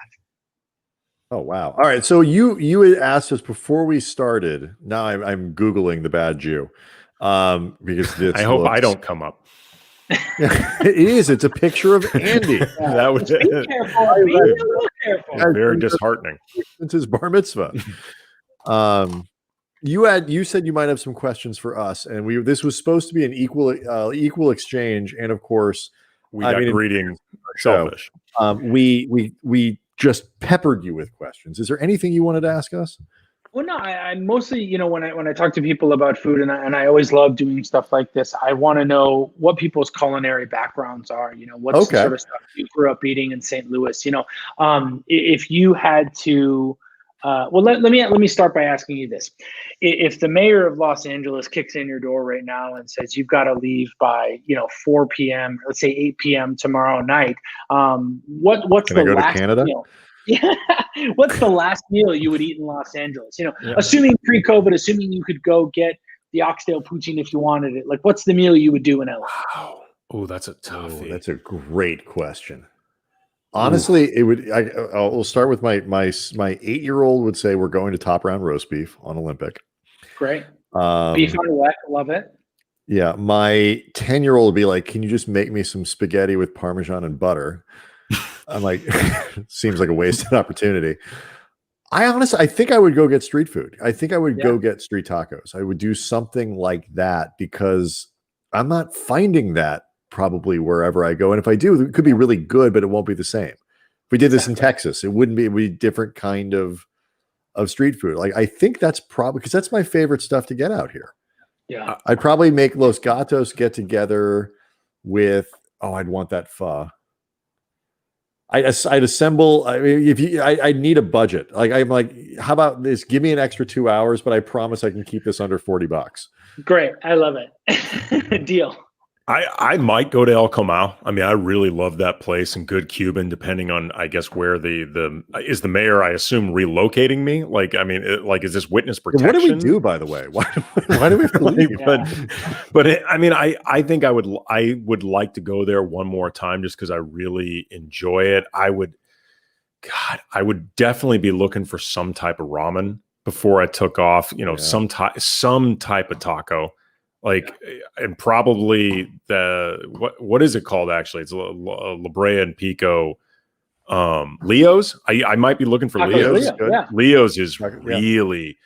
[SPEAKER 1] Oh, wow. All right. So you had asked us before we started. Now I'm Googling The Bad Jew. Because
[SPEAKER 3] I hope I don't come up.
[SPEAKER 1] It is. It's a picture of Andy.
[SPEAKER 3] That was
[SPEAKER 2] be careful. Be a little careful.
[SPEAKER 3] Very disheartening.
[SPEAKER 1] It's his bar mitzvah. You said you might have some questions for us, and this was supposed to be an equal exchange, and of course,
[SPEAKER 3] we got greeting selfish.
[SPEAKER 1] We just peppered you with questions. Is there anything you wanted to ask us?
[SPEAKER 2] Well, no, I mostly, when I talk to people about food, and I always love doing stuff like this, I want to know what people's culinary backgrounds are. What's the sort of stuff you grew up eating in St. Louis. If you had to, let me start by asking you this: if the mayor of Los Angeles kicks in your door right now and says you've got to leave by 4 p.m., let's say 8 p.m. tomorrow night, what's the last meal? Yeah. What's the last meal you would eat in Los Angeles? Assuming pre-COVID, assuming you could go get the oxtail poutine if you wanted it. What's the meal you would do in LA?
[SPEAKER 3] Wow. Oh, that's a toughie.
[SPEAKER 1] That's a great question. Honestly, it would. We'll start with my 8-year-old would say we're going to Top Round roast beef on Olympic.
[SPEAKER 2] Great. Beef on wet, love it.
[SPEAKER 1] Yeah, my 10-year-old would be like, "Can you just make me some spaghetti with Parmesan and butter?" I'm like, seems like a wasted opportunity. I think I would go get street food. I think I would go get street tacos. I would do something like that because I'm not finding that probably wherever I go. And if I do, it could be really good, but it won't be the same. If we did this in Texas, it would be different kind of street food. I think that's probably because that's my favorite stuff to get out here.
[SPEAKER 2] Yeah.
[SPEAKER 1] I'd probably make Los Gatos get together with, I'd want that pho. I'd assemble. I mean, I need a budget. Like, I'm like, how about this? Give me an extra 2 hours, but I promise I can keep this under $40.
[SPEAKER 2] Great. I love it. Deal.
[SPEAKER 3] I might go to El Comau. I mean, I really love that place, and good Cuban, depending on, I guess, where the is the mayor, I assume, relocating me. Like, I mean, is this witness protection?
[SPEAKER 1] What do we do, by the way? Why do we have to leave?
[SPEAKER 3] I mean, I think I would like to go there one more time just because I really enjoy it. I would definitely be looking for some type of ramen before I took off. Some type of taco. Like, and probably what is it called? Actually, it's La Brea and Pico. Leo's. I might be looking for Leo's. Leo's is really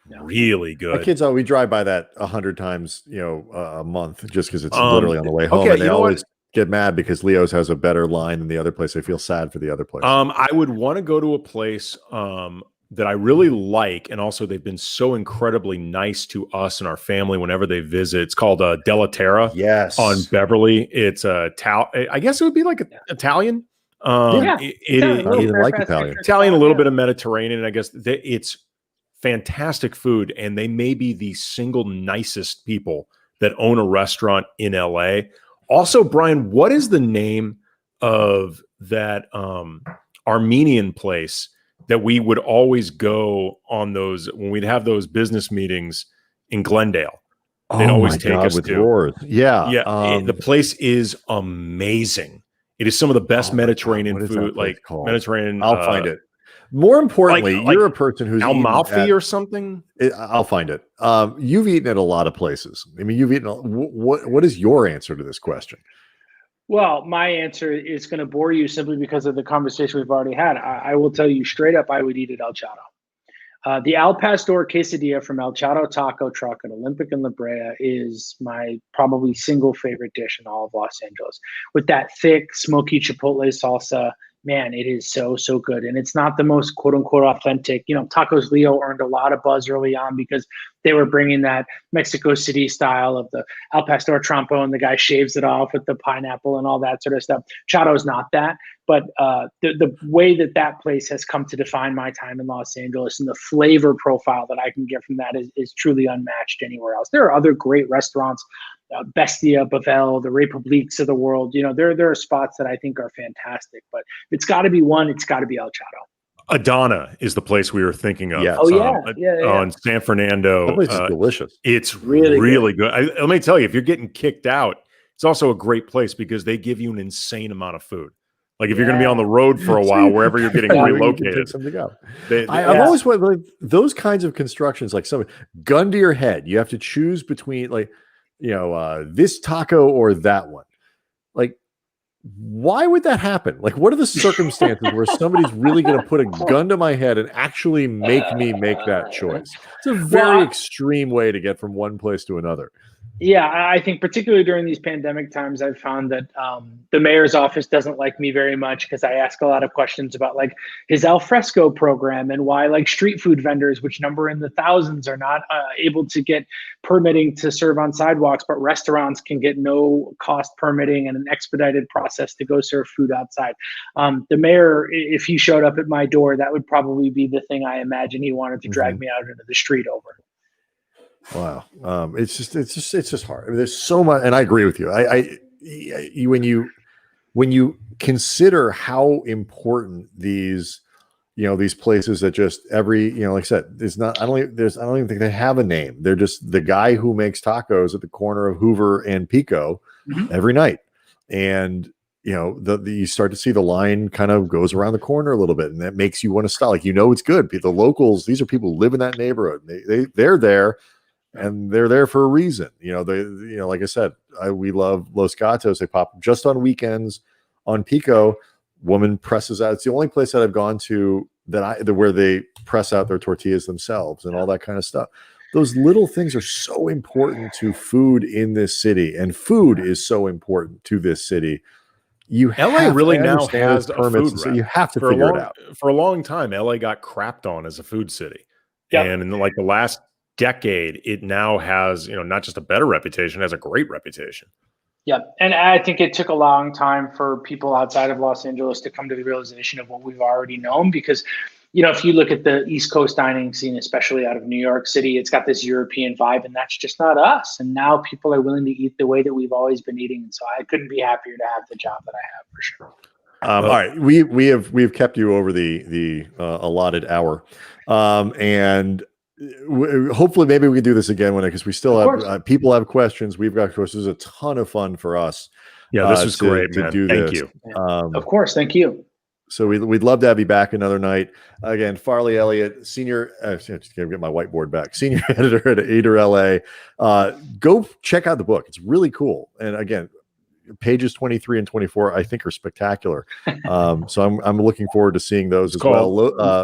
[SPEAKER 3] good.
[SPEAKER 1] My kids, we drive by that 100 times, a month, just because it's literally on the way home. Okay, and they always get mad because Leo's has a better line than the other place. I feel sad for the other place.
[SPEAKER 3] I would want to go to a place that I really like, and also they've been so incredibly nice to us and our family whenever they visit. It's called Della Terra.
[SPEAKER 1] Yes,
[SPEAKER 3] on Beverly. It's I guess it would be like Italian. Italian, a little bit of Mediterranean. I guess it's fantastic food, and they may be the single nicest people that own a restaurant in LA. Also, Brian, what is the name of that Armenian place that we would always go on those when we'd have those business meetings in Glendale? They'd always take us to.
[SPEAKER 1] Roars. Yeah.
[SPEAKER 3] The place is amazing. It is some of the best Mediterranean food, like Mediterranean.
[SPEAKER 1] I'll find it. More importantly, you're a person who's
[SPEAKER 3] Amalfi or something.
[SPEAKER 1] I'll find it. You've eaten at a lot of places. I mean, you've eaten. What is your answer to this question?
[SPEAKER 2] Well, my answer is going to bore you simply because of the conversation we've already had. I will tell you straight up, I would eat at El Chato. The Al Pastor quesadilla from El Chato Taco Truck at Olympic and La Brea is my probably single favorite dish in all of Los Angeles. With that thick, smoky chipotle salsa, man, it is so, so good. And it's not the most quote unquote authentic. Tacos Leo earned a lot of buzz early on because they were bringing that Mexico City style of the Al Pastor trompo, and the guy shaves it off with the pineapple and all that sort of stuff. Chato's not that. But the way that place has come to define my time in Los Angeles, and the flavor profile that I can get from that is truly unmatched anywhere else. There are other great restaurants, Bestia, Bavel, the Republiques of the world. There are spots that I think are fantastic, but it's got to be one. It's got to be El Chato.
[SPEAKER 3] Adana is the place we were thinking of.
[SPEAKER 1] Yes.
[SPEAKER 3] On San Fernando.
[SPEAKER 1] That place is delicious.
[SPEAKER 3] It's really good. Let me tell you, if you're getting kicked out, it's also a great place because they give you an insane amount of food. Like if you're going to be on the road for a while, wherever you're getting relocated.
[SPEAKER 1] I've always wanted those kinds of constructions, like gun to your head. You have to choose between this taco or that one. Like, why would that happen? Like, what are the circumstances where somebody's really going to put a gun to my head and actually make me make that choice? It's a very extreme way to get from one place to another.
[SPEAKER 2] Yeah, I think particularly during these pandemic times, I've found that the mayor's office doesn't like me very much because I ask a lot of questions about like his al fresco program and why like street food vendors, which number in the thousands, are not able to get permitting to serve on sidewalks, but restaurants can get no cost permitting and an expedited process to go serve food outside. The mayor, if he showed up at my door, that would probably be the thing I imagine he wanted to drag me out into the street over.
[SPEAKER 1] Wow. It's just hard. I mean, there's so much, and I agree with you. When you consider how important these places that just every, like I said, I don't even think they have a name. They're just the guy who makes tacos at the corner of Hoover and Pico every night. And, you start to see the line kind of goes around the corner a little bit, and that makes you want to stop. Like, it's good. The locals, these are people who live in that neighborhood. They're there. And they're there for a reason. Like I said, we love Los Gatos. They pop just on weekends on Pico. Woman presses out. It's the only place that I've gone to where they press out their tortillas themselves and all that kind of stuff. Those little things are so important to food in this city, and food is so important to this city.
[SPEAKER 3] LA really now has permits, food,
[SPEAKER 1] so you have to figure it out.
[SPEAKER 3] For a long time, LA got crapped on as a food city, and in like the last decade, it now has, not just a better reputation, it has a great reputation.
[SPEAKER 2] Yeah. And I think it took a long time for people outside of Los Angeles to come to the realization of what we've already known, because, if you look at the East Coast dining scene, especially out of New York City, it's got this European vibe, and that's just not us. And now people are willing to eat the way that we've always been eating. And so I couldn't be happier to have the job that I have, for sure.
[SPEAKER 1] All right, we've kept you over the allotted hour, and hopefully maybe we can do this again because we still have people have questions. We've got questions. This is a ton of fun for us.
[SPEAKER 3] Yeah, this was great, man. Thank you.
[SPEAKER 2] Of course, thank you.
[SPEAKER 1] So we'd love to have you back another night. Again, Farley Elliott, senior. Just gonna get my whiteboard back. Senior editor at Eater LA. Go check out the book. It's really cool. And again, pages 23 and 24 I think are spectacular. So I'm looking forward to seeing those as well.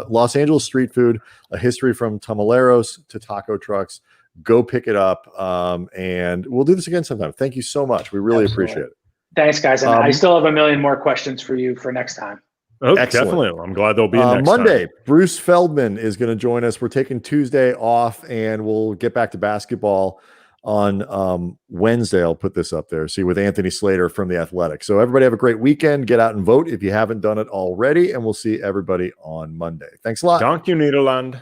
[SPEAKER 1] Los Angeles street food, a history from tamaleros to taco trucks. Go pick it up, and we'll do this again sometime. Thank you so much. We really appreciate it.
[SPEAKER 2] Thanks, guys. And I still have a million more questions for you for next time.
[SPEAKER 3] Oh, definitely. I'm glad they'll be next
[SPEAKER 1] Monday.
[SPEAKER 3] time.
[SPEAKER 1] Bruce Feldman is going to join us. We're taking Tuesday off, and we'll get back to basketball on Wednesday. I'll put this up there. See, with Anthony Slater from The Athletic. So everybody have a great weekend. Get out and vote if you haven't done it already, and we'll see everybody on Monday. Thanks a lot.
[SPEAKER 3] Dank you, Nederland.